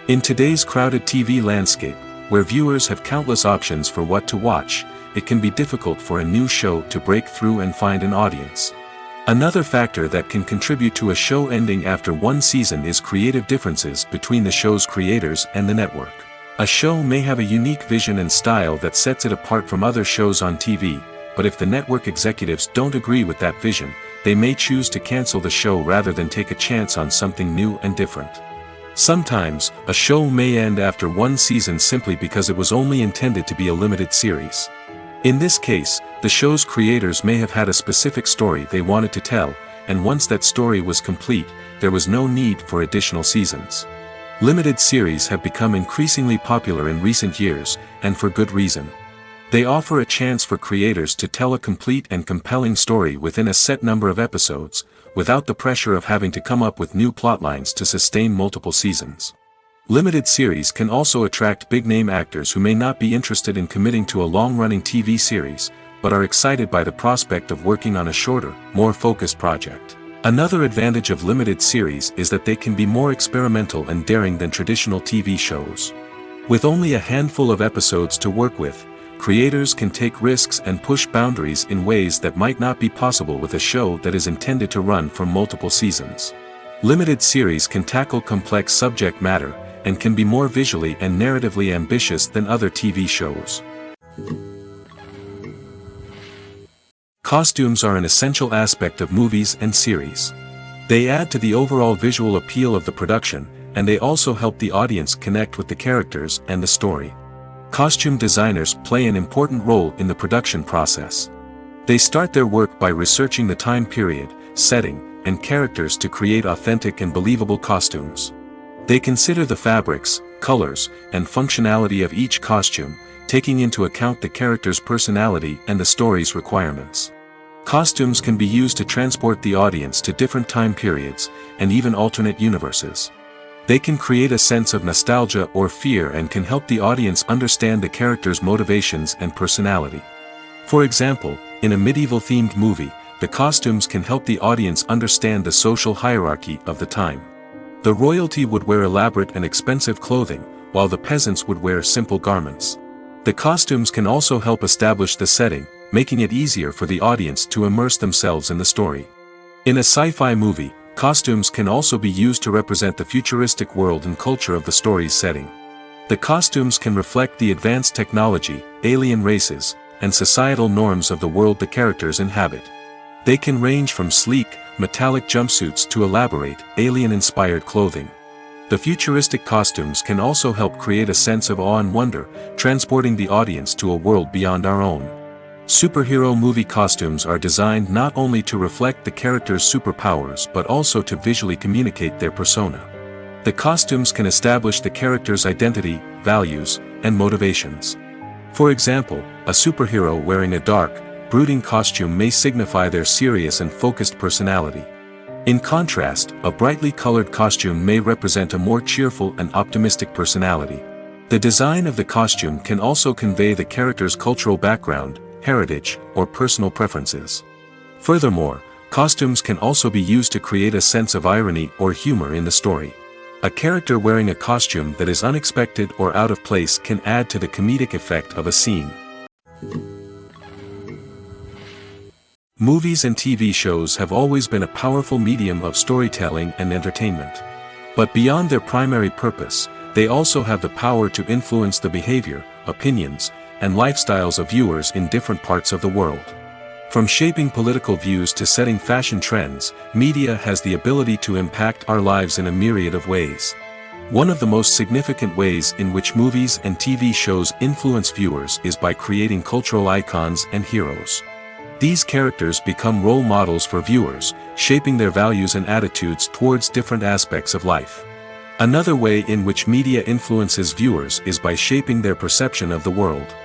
In today's crowded TV landscape, where viewers have countless options for what to watch, it can be difficult for a new show to break through and find an audience. Another factor that can contribute to a show ending after one season is creative differences between the show's creators and the network. A show may have a unique vision and style that sets it apart from other shows on TV, but if the network executives don't agree with that vision, they may choose to cancel the show rather than take a chance on something new and different. Sometimes, a show may end after one season simply because it was only intended to be a limited series. In this case, the show's creators may have had a specific story they wanted to tell, and once that story was complete, there was no need for additional seasons. Limited series have become increasingly popular in recent years, and for good reason. They offer a chance for creators to tell a complete and compelling story within a set number of episodes, without the pressure of having to come up with new plotlines to sustain multiple seasons. Limited series can also attract big-name actors who may not be interested in committing to a long-running TV series, but are excited by the prospect of working on a shorter, more focused project. Another advantage of limited series is that they can be more experimental and daring than traditional TV shows. With only a handful of episodes to work with, creators can take risks and push boundaries in ways that might not be possible with a show that is intended to run for multiple seasons. Limited series can tackle complex subject matter, and can be more visually and narratively ambitious than other TV shows. Costumes are an essential aspect of movies and series. They add to the overall visual appeal of the production, and they also help the audience connect with the characters and the story. Costume designers play an important role in the production process. They start their work by researching the time period, setting, and characters to create authentic and believable costumes. They consider the fabrics, colors, and functionality of each costume, taking into account the character's personality and the story's requirements. Costumes can be used to transport the audience to different time periods, and even alternate universes. They can create a sense of nostalgia or fear and can help the audience understand the character's motivations and personality. For example, in a medieval-themed movie, the costumes can help the audience understand the social hierarchy of the time. The royalty would wear elaborate and expensive clothing, while the peasants would wear simple garments. The costumes can also help establish the setting, making it easier for the audience to immerse themselves in the story. In a sci-fi movie, costumes can also be used to represent the futuristic world and culture of the story's setting. The costumes can reflect the advanced technology, alien races, and societal norms of the world the characters inhabit. They can range from sleek, metallic jumpsuits to elaborate, alien-inspired clothing. The futuristic costumes can also help create a sense of awe and wonder, transporting the audience to a world beyond our own. Superhero movie costumes are designed not only to reflect the character's superpowers but also to visually communicate their persona. The costumes can establish the character's identity, values, and motivations. For example, a superhero wearing a dark, brooding costume may signify their serious and focused personality. In contrast, a brightly colored costume may represent a more cheerful and optimistic personality. The design of the costume can also convey the character's cultural background, heritage, or personal preferences. Furthermore, costumes can also be used to create a sense of irony or humor in the story. A character wearing a costume that is unexpected or out of place can add to the comedic effect of a scene. Movies and TV shows have always been a powerful medium of storytelling and entertainment. But beyond their primary purpose, they also have the power to influence the behavior, opinions, and lifestyles of viewers in different parts of the world. From shaping political views to setting fashion trends, media has the ability to impact our lives in a myriad of ways. One of the most significant ways in which movies and TV shows influence viewers is by creating cultural icons and heroes. These characters become role models for viewers, shaping their values and attitudes towards different aspects of life. Another way in which media influences viewers is by shaping their perception of the world.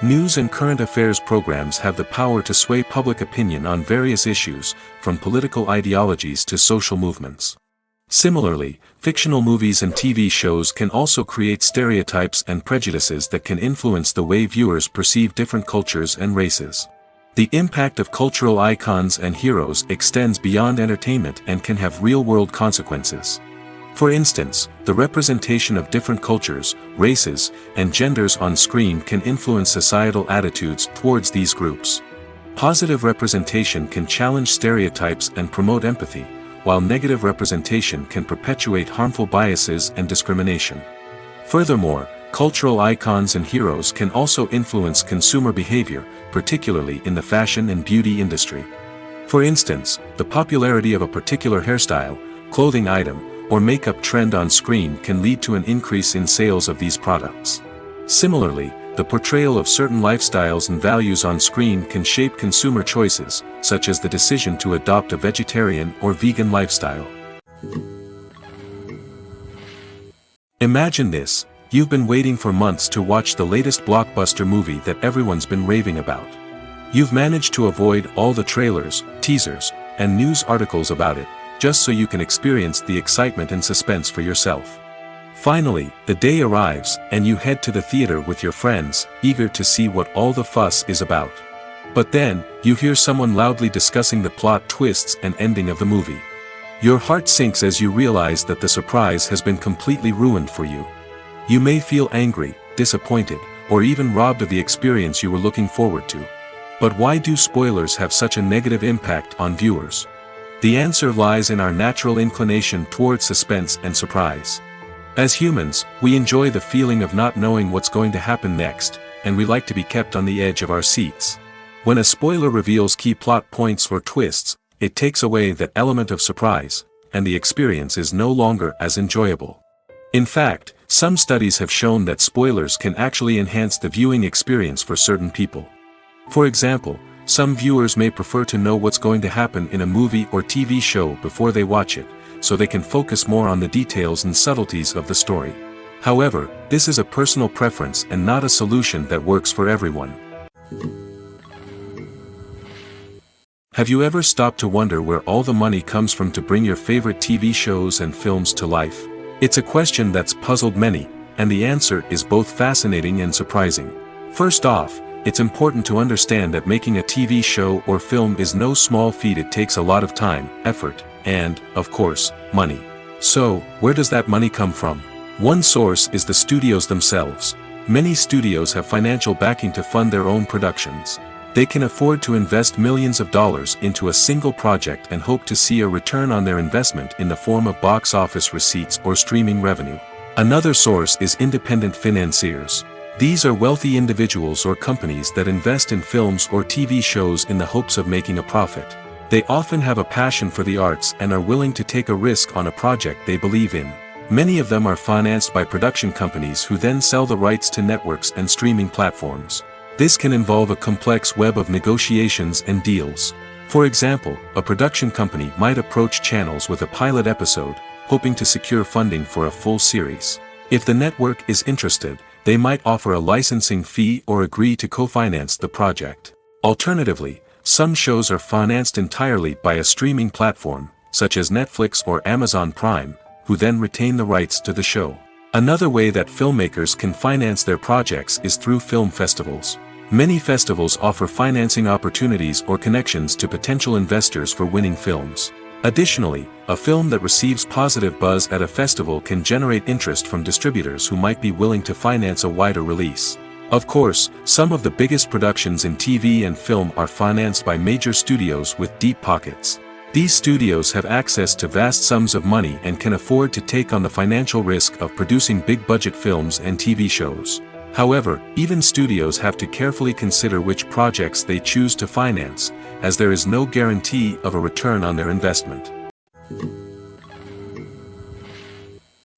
News and current affairs programs have the power to sway public opinion on various issues, from political ideologies to social movements. Similarly, fictional movies and TV shows can also create stereotypes and prejudices that can influence the way viewers perceive different cultures and races. The impact of cultural icons and heroes extends beyond entertainment and can have real-world consequences. For instance, the representation of different cultures, races, and genders on screen can influence societal attitudes towards these groups. Positive representation can challenge stereotypes and promote empathy, while negative representation can perpetuate harmful biases and discrimination. Furthermore, cultural icons and heroes can also influence consumer behavior, particularly in the fashion and beauty industry. For instance, the popularity of a particular hairstyle, clothing item, or makeup trend on screen can lead to an increase in sales of these products. Similarly, the portrayal of certain lifestyles and values on screen can shape consumer choices, such as the decision to adopt a vegetarian or vegan lifestyle. Imagine this: you've been waiting for months to watch the latest blockbuster movie that everyone's been raving about. You've managed to avoid all the trailers, teasers, and news articles about it, just so you can experience the excitement and suspense for yourself. Finally, the day arrives, and you head to the theater with your friends, eager to see what all the fuss is about. But then, you hear someone loudly discussing the plot twists and ending of the movie. Your heart sinks as you realize that the surprise has been completely ruined for you. You may feel angry, disappointed, or even robbed of the experience you were looking forward to. But why do spoilers have such a negative impact on viewers? The answer lies in our natural inclination towards suspense and surprise. As humans, we enjoy the feeling of not knowing what's going to happen next, and we like to be kept on the edge of our seats. When a spoiler reveals key plot points or twists, it takes away that element of surprise, and the experience is no longer as enjoyable. In fact, some studies have shown that spoilers can actually enhance the viewing experience for certain people. For example, some viewers may prefer to know what's going to happen in a movie or TV show before they watch it, so they can focus more on the details and subtleties of the story. However, this is a personal preference and not a solution that works for everyone. Have you ever stopped to wonder where all the money comes from to bring your favorite TV shows and films to life? It's a question that's puzzled many, and the answer is both fascinating and surprising. First off, it's important to understand that making a TV show or film is no small feat. It takes a lot of time, effort, and, of course, money. So, where does that money come from? One source is the studios themselves. Many studios have financial backing to fund their own productions. They can afford to invest millions of dollars into a single project and hope to see a return on their investment in the form of box office receipts or streaming revenue. Another source is independent financiers. These are wealthy individuals or companies that invest in films or TV shows in the hopes of making a profit. They often have a passion for the arts and are willing to take a risk on a project they believe in. Many of them are financed by production companies who then sell the rights to networks and streaming platforms. This can involve a complex web of negotiations and deals. For example, a production company might approach channels with a pilot episode, hoping to secure funding for a full series. If the network is interested, they might offer a licensing fee or agree to co-finance the project. Alternatively, some shows are financed entirely by a streaming platform, such as Netflix or Amazon Prime, who then retain the rights to the show. Another way that filmmakers can finance their projects is through film festivals. Many festivals offer financing opportunities or connections to potential investors for winning films. Additionally, a film that receives positive buzz at a festival can generate interest from distributors who might be willing to finance a wider release. Of course, some of the biggest productions in TV and film are financed by major studios with deep pockets. These studios have access to vast sums of money and can afford to take on the financial risk of producing big-budget films and TV shows. However, even studios have to carefully consider which projects they choose to finance, as there is no guarantee of a return on their investment.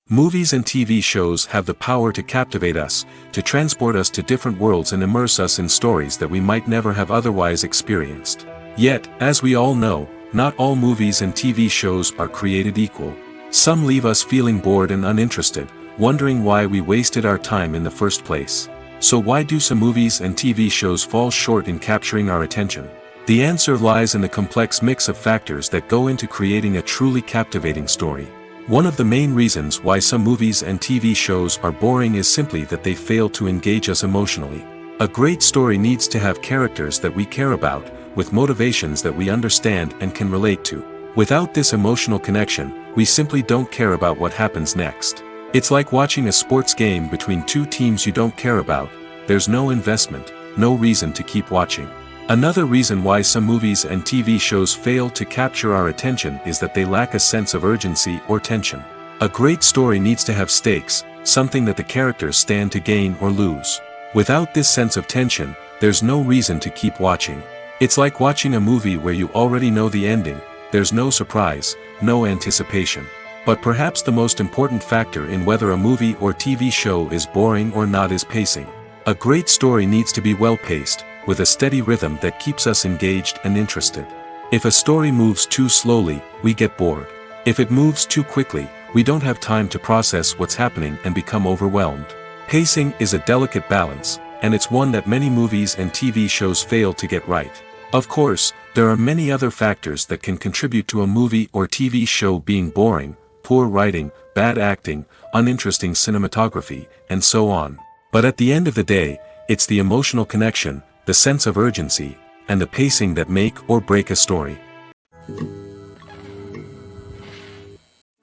Movies and TV shows have the power to captivate us, to transport us to different worlds and immerse us in stories that we might never have otherwise experienced. Yet, as we all know, not all movies and TV shows are created equal. Some leave us feeling bored and uninterested, wondering why we wasted our time in the first place. So why do some movies and TV shows fall short in capturing our attention? The answer lies in the complex mix of factors that go into creating a truly captivating story. One of the main reasons why some movies and TV shows are boring is simply that they fail to engage us emotionally. A great story needs to have characters that we care about, with motivations that we understand and can relate to. Without this emotional connection, we simply don't care about what happens next. It's like watching a sports game between two teams you don't care about. There's no investment, no reason to keep watching. Another reason why some movies and TV shows fail to capture our attention is that they lack a sense of urgency or tension. A great story needs to have stakes, something that the characters stand to gain or lose. Without this sense of tension, there's no reason to keep watching. It's like watching a movie where you already know the ending. There's no surprise, no anticipation. But perhaps the most important factor in whether a movie or TV show is boring or not is pacing. A great story needs to be well-paced, with a steady rhythm that keeps us engaged and interested. If a story moves too slowly, we get bored. If it moves too quickly, we don't have time to process what's happening and become overwhelmed. Pacing is a delicate balance, and it's one that many movies and TV shows fail to get right. Of course, There are many other factors that can contribute to a movie or TV show being boring: poor writing, bad acting, uninteresting cinematography, and so on. But at the end of the day, it's the emotional connection, the sense of urgency, and the pacing that make or break a story.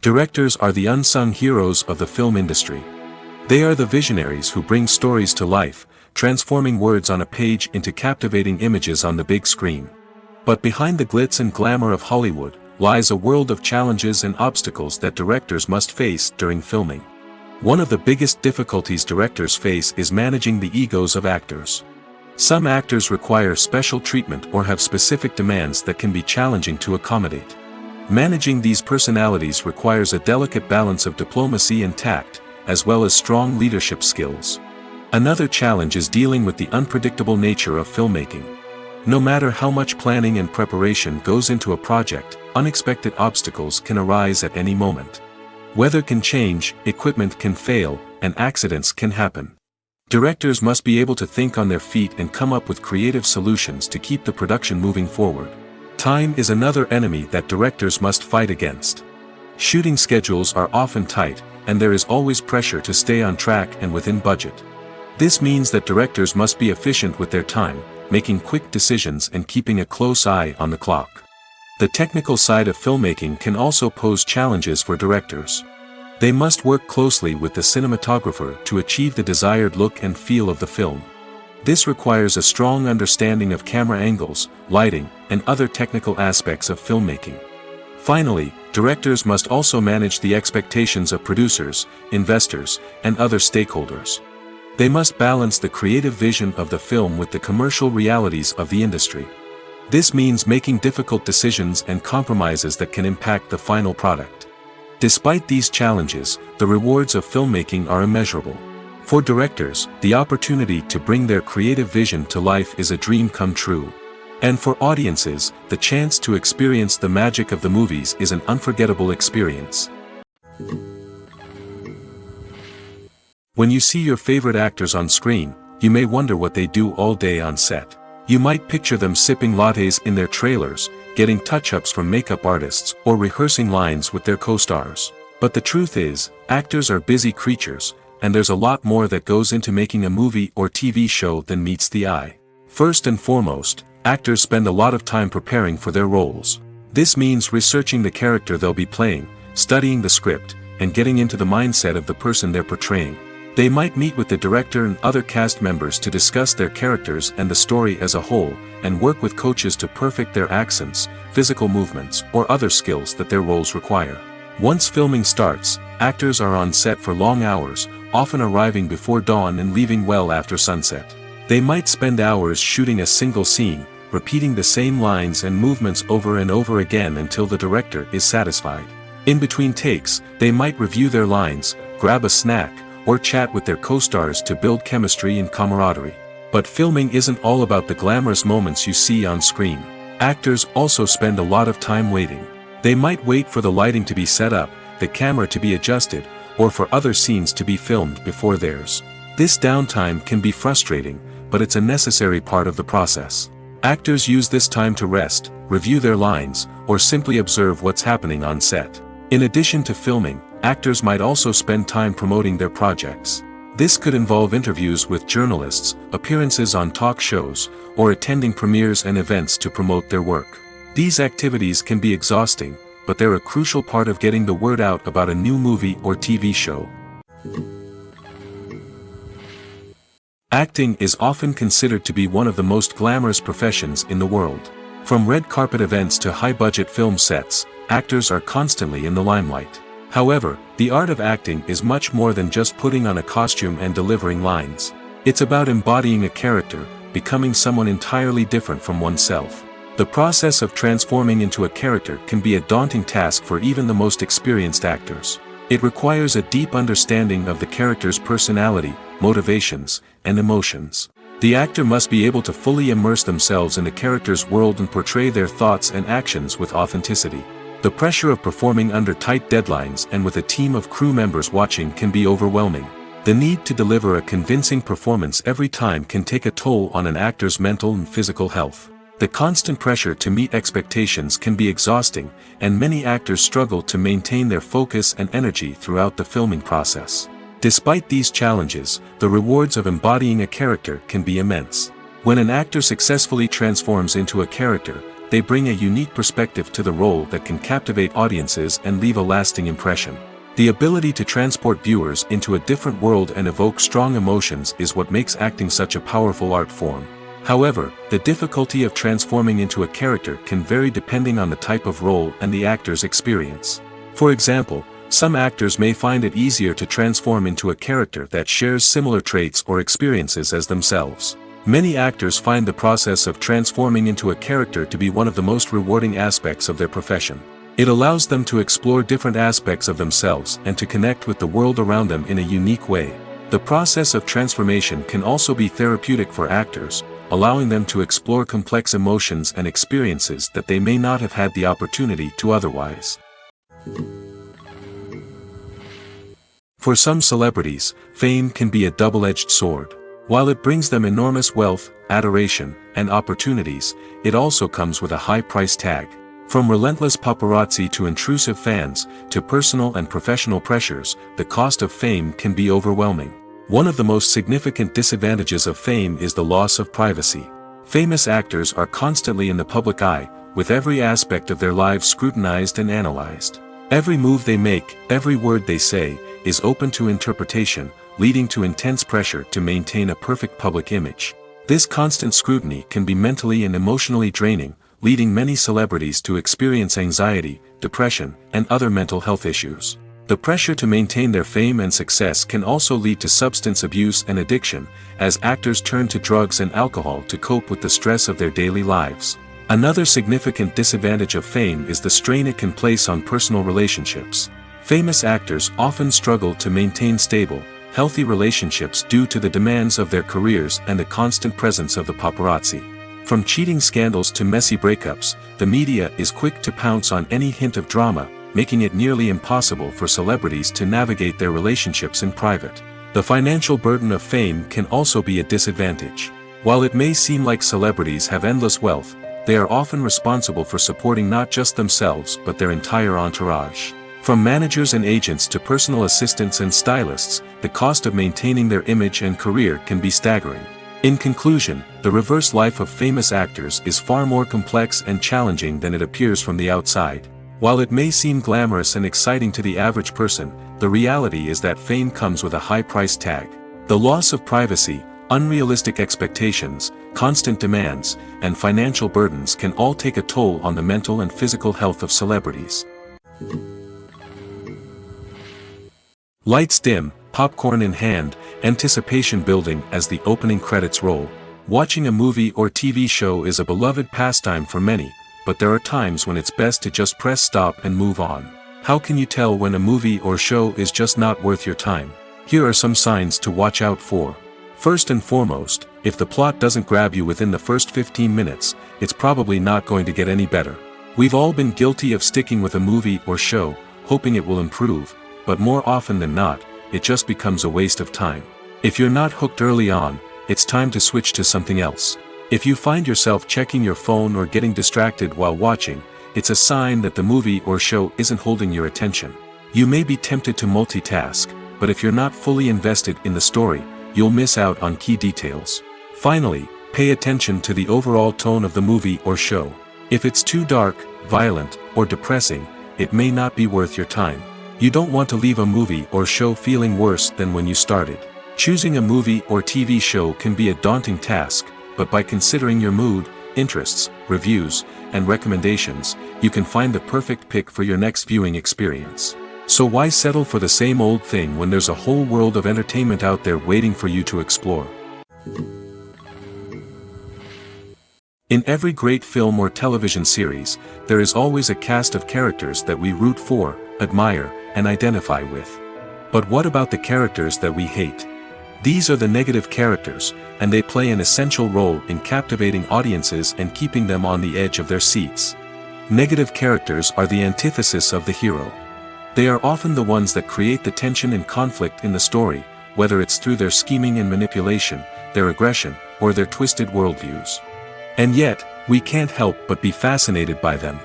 Directors are the unsung heroes of the film industry. They are the visionaries who bring stories to life, transforming words on a page into captivating images on the big screen. But behind the glitz and glamour of Hollywood lies a world of challenges and obstacles that directors must face during filming. One of the biggest difficulties directors face is managing the egos of actors. Some actors require special treatment or have specific demands that can be challenging to accommodate. Managing these personalities requires a delicate balance of diplomacy and tact, as well as strong leadership skills. Another challenge is dealing with the unpredictable nature of filmmaking. No matter how much planning and preparation goes into a project, unexpected obstacles can arise at any moment. Weather can change, equipment can fail, and accidents can happen. Directors must be able to think on their feet and come up with creative solutions to keep the production moving forward. Time is another enemy that directors must fight against. Shooting schedules are often tight, and there is always pressure to stay on track and within budget. This means that directors must be efficient with their time, making quick decisions and keeping a close eye on the clock. The technical side of filmmaking can also pose challenges for directors. They must work closely with the cinematographer to achieve the desired look and feel of the film. This requires a strong understanding of camera angles, lighting, and other technical aspects of filmmaking. Finally, directors must also manage the expectations of producers, investors, and other stakeholders. They must balance the creative vision of the film with the commercial realities of the industry. This means making difficult decisions and compromises that can impact the final product. Despite these challenges, the rewards of filmmaking are immeasurable. For directors, the opportunity to bring their creative vision to life is a dream come true. And for audiences, the chance to experience the magic of the movies is an unforgettable experience. When you see your favorite actors on screen, you may wonder what they do all day on set. You might picture them sipping lattes in their trailers, getting touch-ups from makeup artists, or rehearsing lines with their co-stars. But the truth is, actors are busy creatures, and there's a lot more that goes into making a movie or TV show than meets the eye. First and foremost, actors spend a lot of time preparing for their roles. This means researching the character they'll be playing, studying the script, and getting into the mindset of the person they're portraying. They might meet with the director and other cast members to discuss their characters and the story as a whole, and work with coaches to perfect their accents, physical movements, or other skills that their roles require. Once filming starts, actors are on set for long hours, often arriving before dawn and leaving well after sunset. They might spend hours shooting a single scene, repeating the same lines and movements over and over again until the director is satisfied. In between takes, they might review their lines, grab a snack, or chat with their co-stars to build chemistry and camaraderie. But filming isn't all about the glamorous moments you see on screen. Actors also spend a lot of time waiting. They might wait for the lighting to be set up, the camera to be adjusted, or for other scenes to be filmed before theirs. This downtime can be frustrating, but it's a necessary part of the process. Actors use this time to rest, review their lines, or simply observe what's happening on set. In addition to filming, actors might also spend time promoting their projects. This could involve interviews with journalists, appearances on talk shows, or attending premieres and events to promote their work. These activities can be exhausting, but they're a crucial part of getting the word out about a new movie or TV show. Acting is often considered to be one of the most glamorous professions in the world. From red carpet events to high-budget film sets, actors are constantly in the limelight. However, the art of acting is much more than just putting on a costume and delivering lines. It's about embodying a character, becoming someone entirely different from oneself. The process of transforming into a character can be a daunting task for even the most experienced actors. It requires a deep understanding of the character's personality, motivations, and emotions. The actor must be able to fully immerse themselves in the character's world and portray their thoughts and actions with authenticity. The pressure of performing under tight deadlines and with a team of crew members watching can be overwhelming. The need to deliver a convincing performance every time can take a toll on an actor's mental and physical health. The constant pressure to meet expectations can be exhausting, and many actors struggle to maintain their focus and energy throughout the filming process. Despite these challenges, the rewards of embodying a character can be immense. When an actor successfully transforms into a character, they bring a unique perspective to the role that can captivate audiences and leave a lasting impression. The ability to transport viewers into a different world and evoke strong emotions is what makes acting such a powerful art form. However, the difficulty of transforming into a character can vary depending on the type of role and the actor's experience. For example, some actors may find it easier to transform into a character that shares similar traits or experiences as themselves. Many actors find the process of transforming into a character to be one of the most rewarding aspects of their profession. It allows them to explore different aspects of themselves and to connect with the world around them in a unique way. The process of transformation can also be therapeutic for actors, allowing them to explore complex emotions and experiences that they may not have had the opportunity to otherwise. For some celebrities, fame can be a double-edged sword. While it brings them enormous wealth, adoration, and opportunities, it also comes with a high price tag. From relentless paparazzi to intrusive fans, to personal and professional pressures, the cost of fame can be overwhelming. One of the most significant disadvantages of fame is the loss of privacy. Famous actors are constantly in the public eye, with every aspect of their lives scrutinized and analyzed. Every move they make, every word they say, is open to interpretation, leading to intense pressure to maintain a perfect public image. This constant scrutiny can be mentally and emotionally draining, leading many celebrities to experience anxiety, depression, and other mental health issues. The pressure to maintain their fame and success can also lead to substance abuse and addiction, as actors turn to drugs and alcohol to cope with the stress of their daily lives. Another significant disadvantage of fame is the strain it can place on personal relationships. Famous actors often struggle to maintain stable, healthy relationships due to the demands of their careers and the constant presence of the paparazzi. From cheating scandals to messy breakups, the media is quick to pounce on any hint of drama, making it nearly impossible for celebrities to navigate their relationships in private. The financial burden of fame can also be a disadvantage. While it may seem like celebrities have endless wealth, they are often responsible for supporting not just themselves but their entire entourage. From managers and agents to personal assistants and stylists, the cost of maintaining their image and career can be staggering. In conclusion, the reverse life of famous actors is far more complex and challenging than it appears from the outside. While it may seem glamorous and exciting to the average person, the reality is that fame comes with a high price tag. The loss of privacy, unrealistic expectations, constant demands, and financial burdens can all take a toll on the mental and physical health of celebrities. Lights dim, popcorn in hand, anticipation building as the opening credits roll. Watching a movie or TV show is a beloved pastime for many, but there are times when it's best to just press stop and move on. How can you tell when a movie or show is just not worth your time? Here are some signs to watch out for. First and foremost, if the plot doesn't grab you within the first 15 minutes, it's probably not going to get any better. We've all been guilty of sticking with a movie or show, hoping it will improve, but more often than not, it just becomes a waste of time. If you're not hooked early on, it's time to switch to something else. If you find yourself checking your phone or getting distracted while watching, it's a sign that the movie or show isn't holding your attention. You may be tempted to multitask, but if you're not fully invested in the story, you'll miss out on key details. Finally, pay attention to the overall tone of the movie or show. If it's too dark, violent, or depressing, it may not be worth your time. You don't want to leave a movie or show feeling worse than when you started. Choosing a movie or TV show can be a daunting task, but by considering your mood, interests, reviews, and recommendations, you can find the perfect pick for your next viewing experience. So why settle for the same old thing when there's a whole world of entertainment out there waiting for you to explore? In every great film or television series, there is always a cast of characters that we root for, admire, and identify with. But what about the characters that we hate? These are the negative characters, and they play an essential role in captivating audiences and keeping them on the edge of their seats. Negative characters are the antithesis of the hero. They are often the ones that create the tension and conflict in the story, whether it's through their scheming and manipulation, their aggression, or their twisted worldviews. And yet, We can't help but be fascinated by them.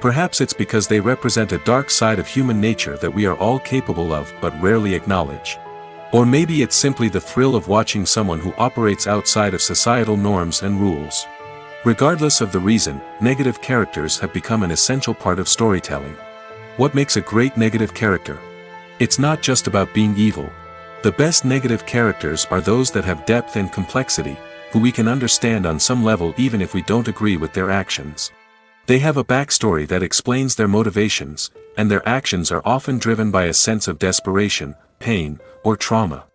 Perhaps it's because they represent a dark side of human nature that we are all capable of but rarely acknowledge. Or maybe it's simply the thrill of watching someone who operates outside of societal norms and rules. Regardless of the reason, negative characters have become an essential part of storytelling. What makes a great negative character? It's not just about being evil. The best negative characters are those that have depth and complexity, who we can understand on some level even if we don't agree with their actions. They have a backstory that explains their motivations, and their actions are often driven by a sense of desperation, pain, or trauma.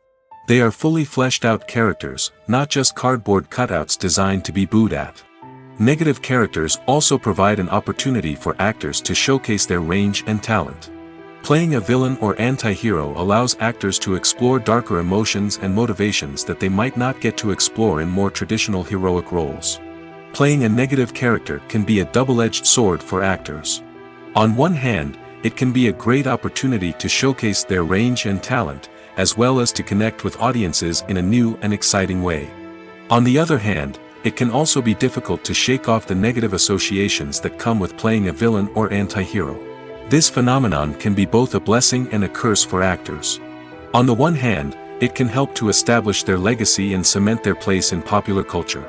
They are fully fleshed out characters, not just cardboard cutouts designed to be booed at. Negative characters also provide an opportunity for actors to showcase their range and talent. Playing a villain or anti-hero allows actors to explore darker emotions and motivations that they might not get to explore in more traditional heroic roles. Playing a negative character can be a double-edged sword for actors. On one hand, it can be a great opportunity to showcase their range and talent, as well as to connect with audiences in a new and exciting way. On the other hand, it can also be difficult to shake off the negative associations that come with playing a villain or anti-hero. This phenomenon can be both a blessing and a curse for actors. On the one hand, it can help to establish their legacy and cement their place in popular culture.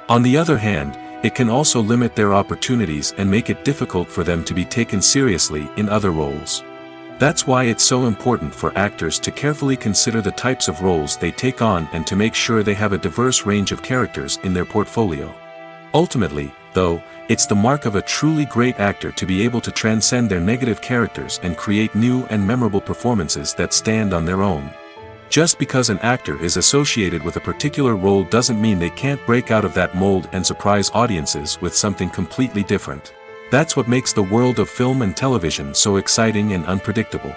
On the other hand, it can also limit their opportunities and make it difficult for them to be taken seriously in other roles. That's why it's so important for actors to carefully consider the types of roles they take on and to make sure they have a diverse range of characters in their portfolio. Ultimately, though, it's the mark of a truly great actor to be able to transcend their negative characters and create new and memorable performances that stand on their own. Just because an actor is associated with a particular role doesn't mean they can't break out of that mold and surprise audiences with something completely different. That's what makes the world of film and television so exciting and unpredictable.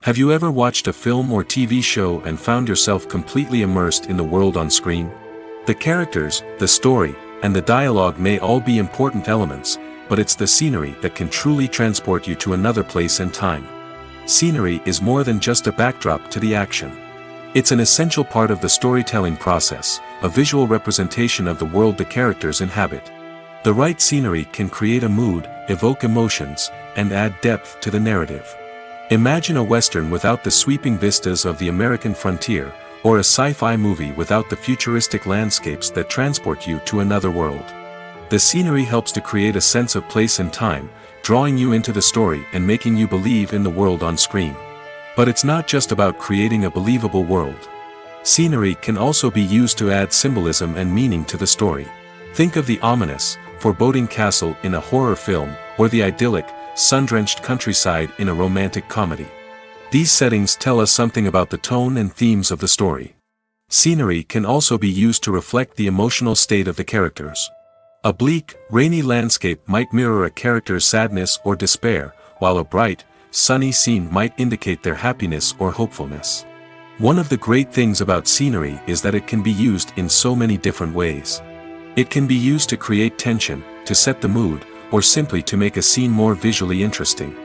Have you ever watched a film or TV show and found yourself completely immersed in the world on screen? The characters, the story, and the dialogue may all be important elements, but it's the scenery that can truly transport you to another place and time. Scenery is more than just a backdrop to the action. It's an essential part of the storytelling process, a visual representation of the world the characters inhabit. The right scenery can create a mood, evoke emotions, and add depth to the narrative. Imagine a Western without the sweeping vistas of the American frontier, or a sci-fi movie without the futuristic landscapes that transport you to another world. The scenery helps to create a sense of place and time, drawing you into the story and making you believe in the world on screen. But it's not just about creating a believable world. Scenery can also be used to add symbolism and meaning to the story. Think of the ominous, foreboding castle in a horror film, or the idyllic, sun-drenched countryside in a romantic comedy. These settings tell us something about the tone and themes of the story. Scenery can also be used to reflect the emotional state of the characters. A bleak, rainy landscape might mirror a character's sadness or despair, while a bright, sunny scene might indicate their happiness or hopefulness. One of the great things about scenery is that it can be used in so many different ways. It can be used to create tension, to set the mood, or simply to make a scene more visually interesting.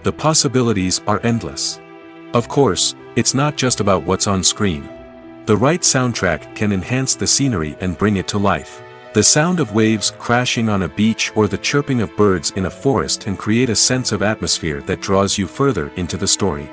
The possibilities are endless. Of course, it's not just about what's on screen. The right soundtrack can enhance the scenery and bring it to life. The sound of waves crashing on a beach or the chirping of birds in a forest can create a sense of atmosphere that draws you further into the story.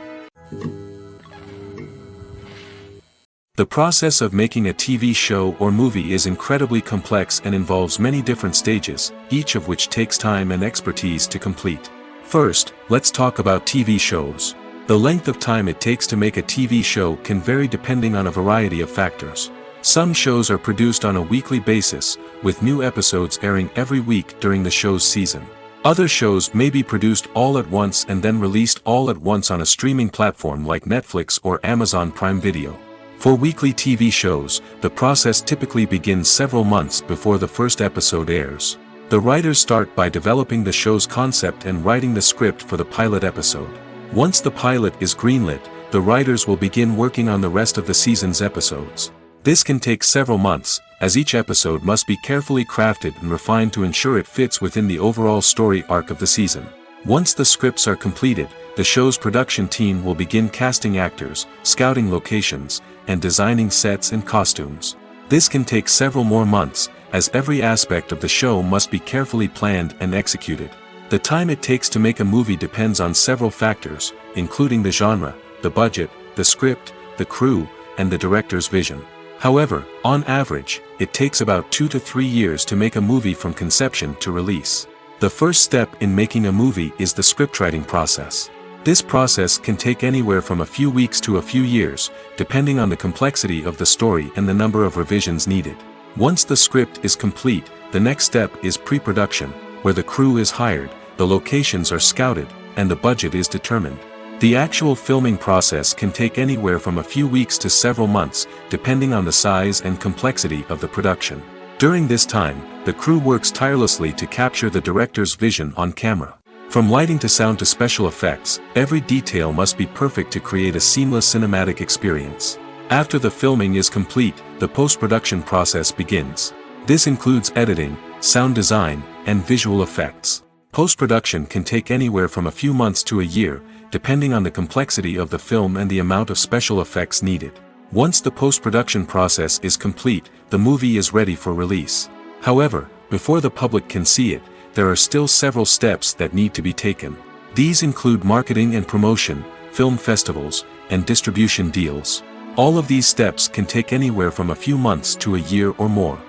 The process of making a TV show or movie is incredibly complex and involves many different stages, each of which takes time and expertise to complete. First, let's talk about TV shows. The length of time it takes to make a TV show can vary depending on a variety of factors. Some shows are produced on a weekly basis, with new episodes airing every week during the show's season. Other shows may be produced all at once and then released all at once on a streaming platform like Netflix or Amazon Prime Video. For weekly TV shows, the process typically begins several months before the first episode airs. The writers start by developing the show's concept and writing the script for the pilot episode. Once the pilot is greenlit, the writers will begin working on the rest of the season's episodes. This can take several months, as each episode must be carefully crafted and refined to ensure it fits within the overall story arc of the season. Once the scripts are completed, the show's production team will begin casting actors, scouting locations, and designing sets and costumes. This can take several more months, as every aspect of the show must be carefully planned and executed. The time it takes to make a movie depends on several factors, including the genre, the budget, the script, the crew, and the director's vision. However, on average, it takes about 2 to 3 years to make a movie from conception to release. The first step in making a movie is the scriptwriting process. This process can take anywhere from a few weeks to a few years, depending on the complexity of the story and the number of revisions needed. Once the script is complete, the next step is pre-production, where the crew is hired, the locations are scouted, and the budget is determined. The actual filming process can take anywhere from a few weeks to several months, depending on the size and complexity of the production. During this time, the crew works tirelessly to capture the director's vision on camera. From lighting to sound to special effects, every detail must be perfect to create a seamless cinematic experience. After the filming is complete, the post-production process begins. This includes editing, sound design, and visual effects. Post-production can take anywhere from a few months to a year, depending on the complexity of the film and the amount of special effects needed. Once the post-production process is complete, the movie is ready for release. However, before the public can see it, there are still several steps that need to be taken. These include marketing and promotion, film festivals, and distribution deals. All of these steps can take anywhere from a few months to a year or more.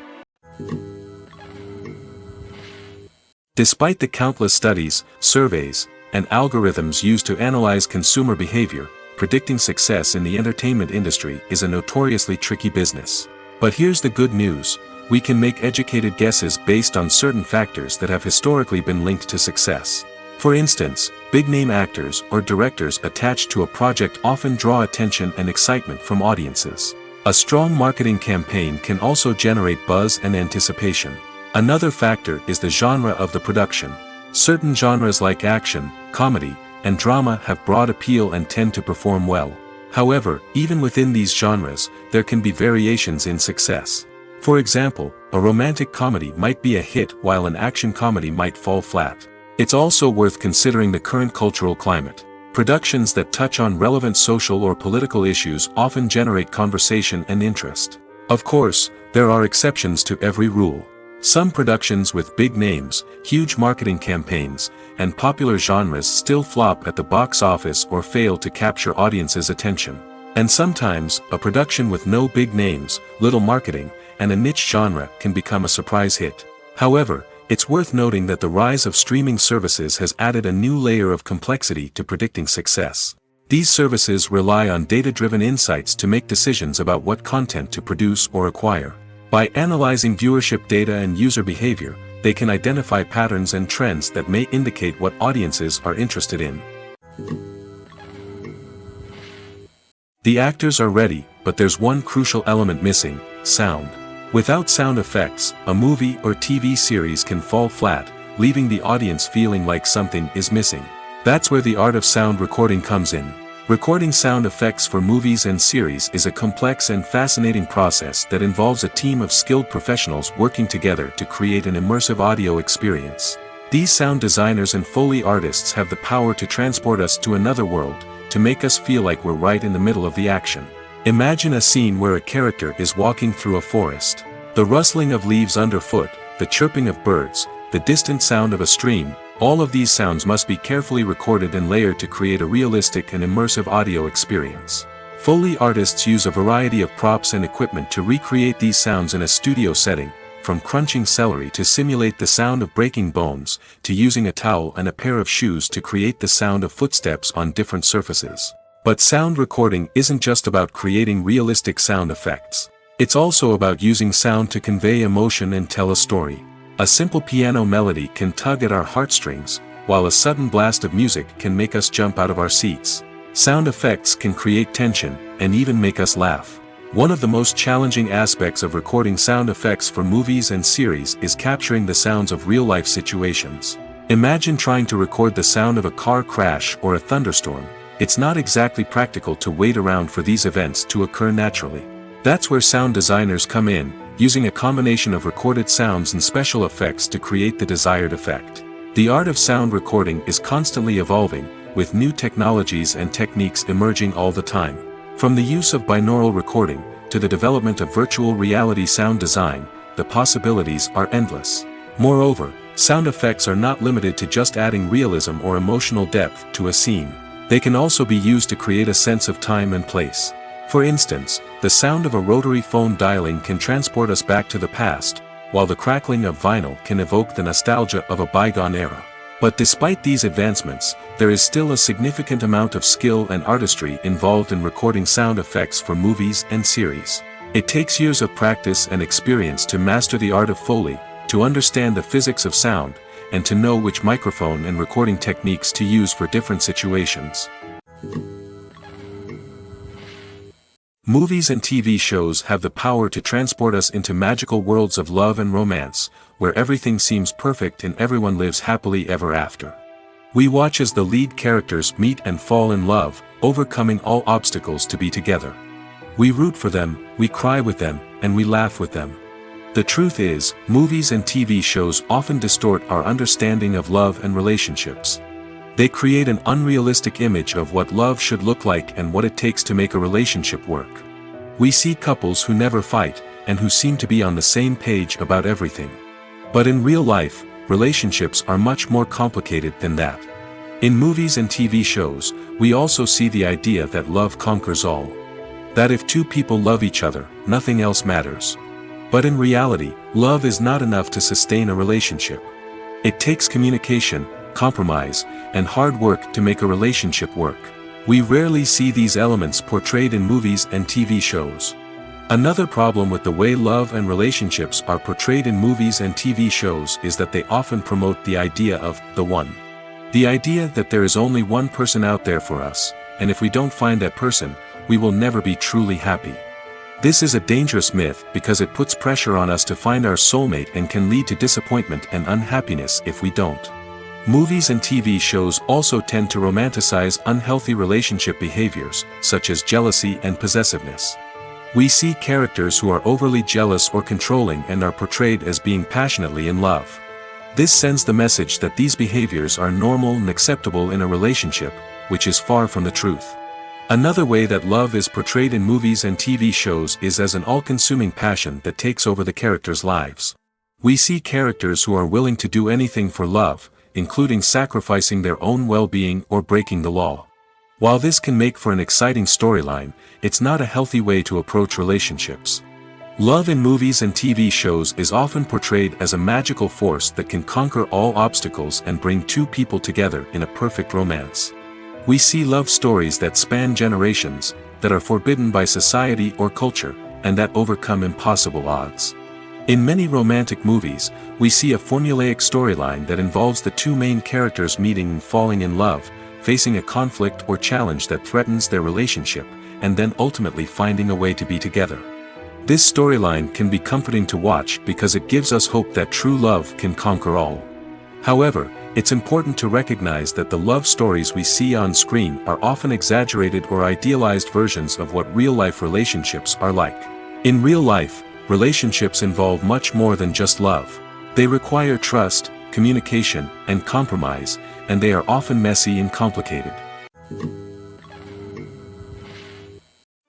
Despite the countless studies, surveys, and algorithms used to analyze consumer behavior, predicting success in the entertainment industry is a notoriously tricky business. But here's the good news: we can make educated guesses based on certain factors that have historically been linked to success. For instance, big-name actors or directors attached to a project often draw attention and excitement from audiences. A strong marketing campaign can also generate buzz and anticipation. Another factor is the genre of the production. Certain genres like action, comedy, and drama have broad appeal and tend to perform well. However, even within these genres, there can be variations in success. For example, a romantic comedy might be a hit while an action comedy might fall flat. It's also worth considering the current cultural climate. Productions that touch on relevant social or political issues often generate conversation and interest. Of course, there are exceptions to every rule. Some productions with big names, huge marketing campaigns, and popular genres still flop at the box office or fail to capture audiences' attention. And sometimes, a production with no big names, little marketing, and a niche genre can become a surprise hit. However, it's worth noting that the rise of streaming services has added a new layer of complexity to predicting success. These services rely on data-driven insights to make decisions about what content to produce or acquire. By analyzing viewership data and user behavior, they can identify patterns and trends that may indicate what audiences are interested in. The actors are ready, but there's one crucial element missing: sound. Without sound effects, a movie or TV series can fall flat, leaving the audience feeling like something is missing. That's where the art of sound recording comes in. Recording sound effects for movies and series is a complex and fascinating process that involves a team of skilled professionals working together to create an immersive audio experience. These sound designers and Foley artists have the power to transport us to another world, to make us feel like we're right in the middle of the action. Imagine a scene where a character is walking through a forest. The rustling of leaves underfoot, the chirping of birds, the distant sound of a stream, all of these sounds must be carefully recorded and layered to create a realistic and immersive audio experience. Foley artists use a variety of props and equipment to recreate these sounds in a studio setting, from crunching celery to simulate the sound of breaking bones, to using a towel and a pair of shoes to create the sound of footsteps on different surfaces. But sound recording isn't just about creating realistic sound effects. It's also about using sound to convey emotion and tell a story. A simple piano melody can tug at our heartstrings, while a sudden blast of music can make us jump out of our seats. Sound effects can create tension, and even make us laugh. One of the most challenging aspects of recording sound effects for movies and series is capturing the sounds of real-life situations. Imagine trying to record the sound of a car crash or a thunderstorm. It's not exactly practical to wait around for these events to occur naturally. That's where sound designers come in, using a combination of recorded sounds and special effects to create the desired effect. The art of sound recording is constantly evolving, with new technologies and techniques emerging all the time. From the use of binaural recording, to the development of virtual reality sound design, the possibilities are endless. Moreover, sound effects are not limited to just adding realism or emotional depth to a scene. They can also be used to create a sense of time and place. For instance, the sound of a rotary phone dialing can transport us back to the past, while the crackling of vinyl can evoke the nostalgia of a bygone era. But despite these advancements, there is still a significant amount of skill and artistry involved in recording sound effects for movies and series. It takes years of practice and experience to master the art of Foley, to understand the physics of sound, and to know which microphone and recording techniques to use for different situations. Movies and TV shows have the power to transport us into magical worlds of love and romance, where everything seems perfect and everyone lives happily ever after. We watch as the lead characters meet and fall in love, overcoming all obstacles to be together. We root for them, we cry with them, and we laugh with them. The truth is, movies and TV shows often distort our understanding of love and relationships. They create an unrealistic image of what love should look like and what it takes to make a relationship work. We see couples who never fight, and who seem to be on the same page about everything. But in real life, relationships are much more complicated than that. In movies and TV shows, we also see the idea that love conquers all. That if two people love each other, nothing else matters. But in reality, love is not enough to sustain a relationship. It takes communication, compromise, and hard work to make a relationship work. We rarely see these elements portrayed in movies and TV shows. Another problem with the way love and relationships are portrayed in movies and TV shows is that they often promote the idea of the one. The idea that there is only one person out there for us, and if we don't find that person, we will never be truly happy. This is a dangerous myth because it puts pressure on us to find our soulmate and can lead to disappointment and unhappiness if we don't. Movies and TV shows also tend to romanticize unhealthy relationship behaviors, such as jealousy and possessiveness. We see characters who are overly jealous or controlling and are portrayed as being passionately in love. This sends the message that these behaviors are normal and acceptable in a relationship, which is far from the truth. Another way that love is portrayed in movies and TV shows is as an all-consuming passion that takes over the characters' lives. We see characters who are willing to do anything for love, including sacrificing their own well-being or breaking the law. While this can make for an exciting storyline, it's not a healthy way to approach relationships. Love in movies and TV shows is often portrayed as a magical force that can conquer all obstacles and bring two people together in a perfect romance. We see love stories that span generations, that are forbidden by society or culture, and that overcome impossible odds. In many romantic movies, we see a formulaic storyline that involves the two main characters meeting and falling in love, facing a conflict or challenge that threatens their relationship, and then ultimately finding a way to be together. This storyline can be comforting to watch because it gives us hope that true love can conquer all. However, it's important to recognize that the love stories we see on screen are often exaggerated or idealized versions of what real-life relationships are like. In real life, relationships involve much more than just love. They require trust, communication, and compromise, and they are often messy and complicated.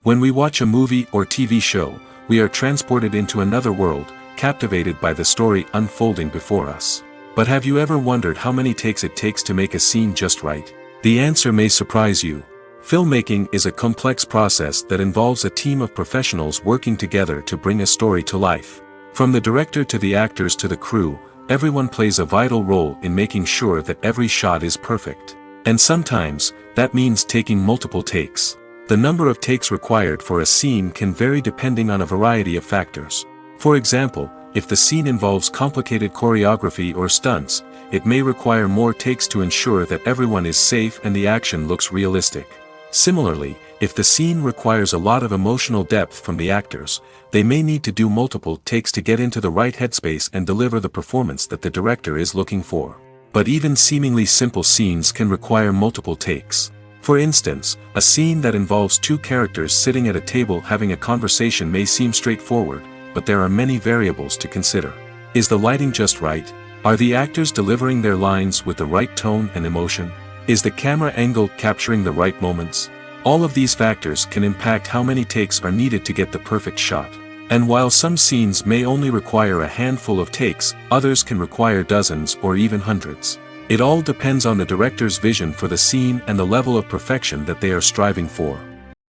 When we watch a movie or TV show, we are transported into another world, captivated by the story unfolding before us. But have you ever wondered how many takes it takes to make a scene just right? The answer may surprise you. Filmmaking is a complex process that involves a team of professionals working together to bring a story to life. From the director to the actors to the crew, everyone plays a vital role in making sure that every shot is perfect. And sometimes, that means taking multiple takes. The number of takes required for a scene can vary depending on a variety of factors. For example, if the scene involves complicated choreography or stunts, it may require more takes to ensure that everyone is safe and the action looks realistic. Similarly, if the scene requires a lot of emotional depth from the actors, they may need to do multiple takes to get into the right headspace and deliver the performance that the director is looking for. But even seemingly simple scenes can require multiple takes. For instance, a scene that involves two characters sitting at a table having a conversation may seem straightforward, but there are many variables to consider. Is the lighting just right? Are the actors delivering their lines with the right tone and emotion? Is the camera angle capturing the right moments? All of these factors can impact how many takes are needed to get the perfect shot. And while some scenes may only require a handful of takes, others can require dozens or even hundreds. It all depends on the director's vision for the scene and the level of perfection that they are striving for.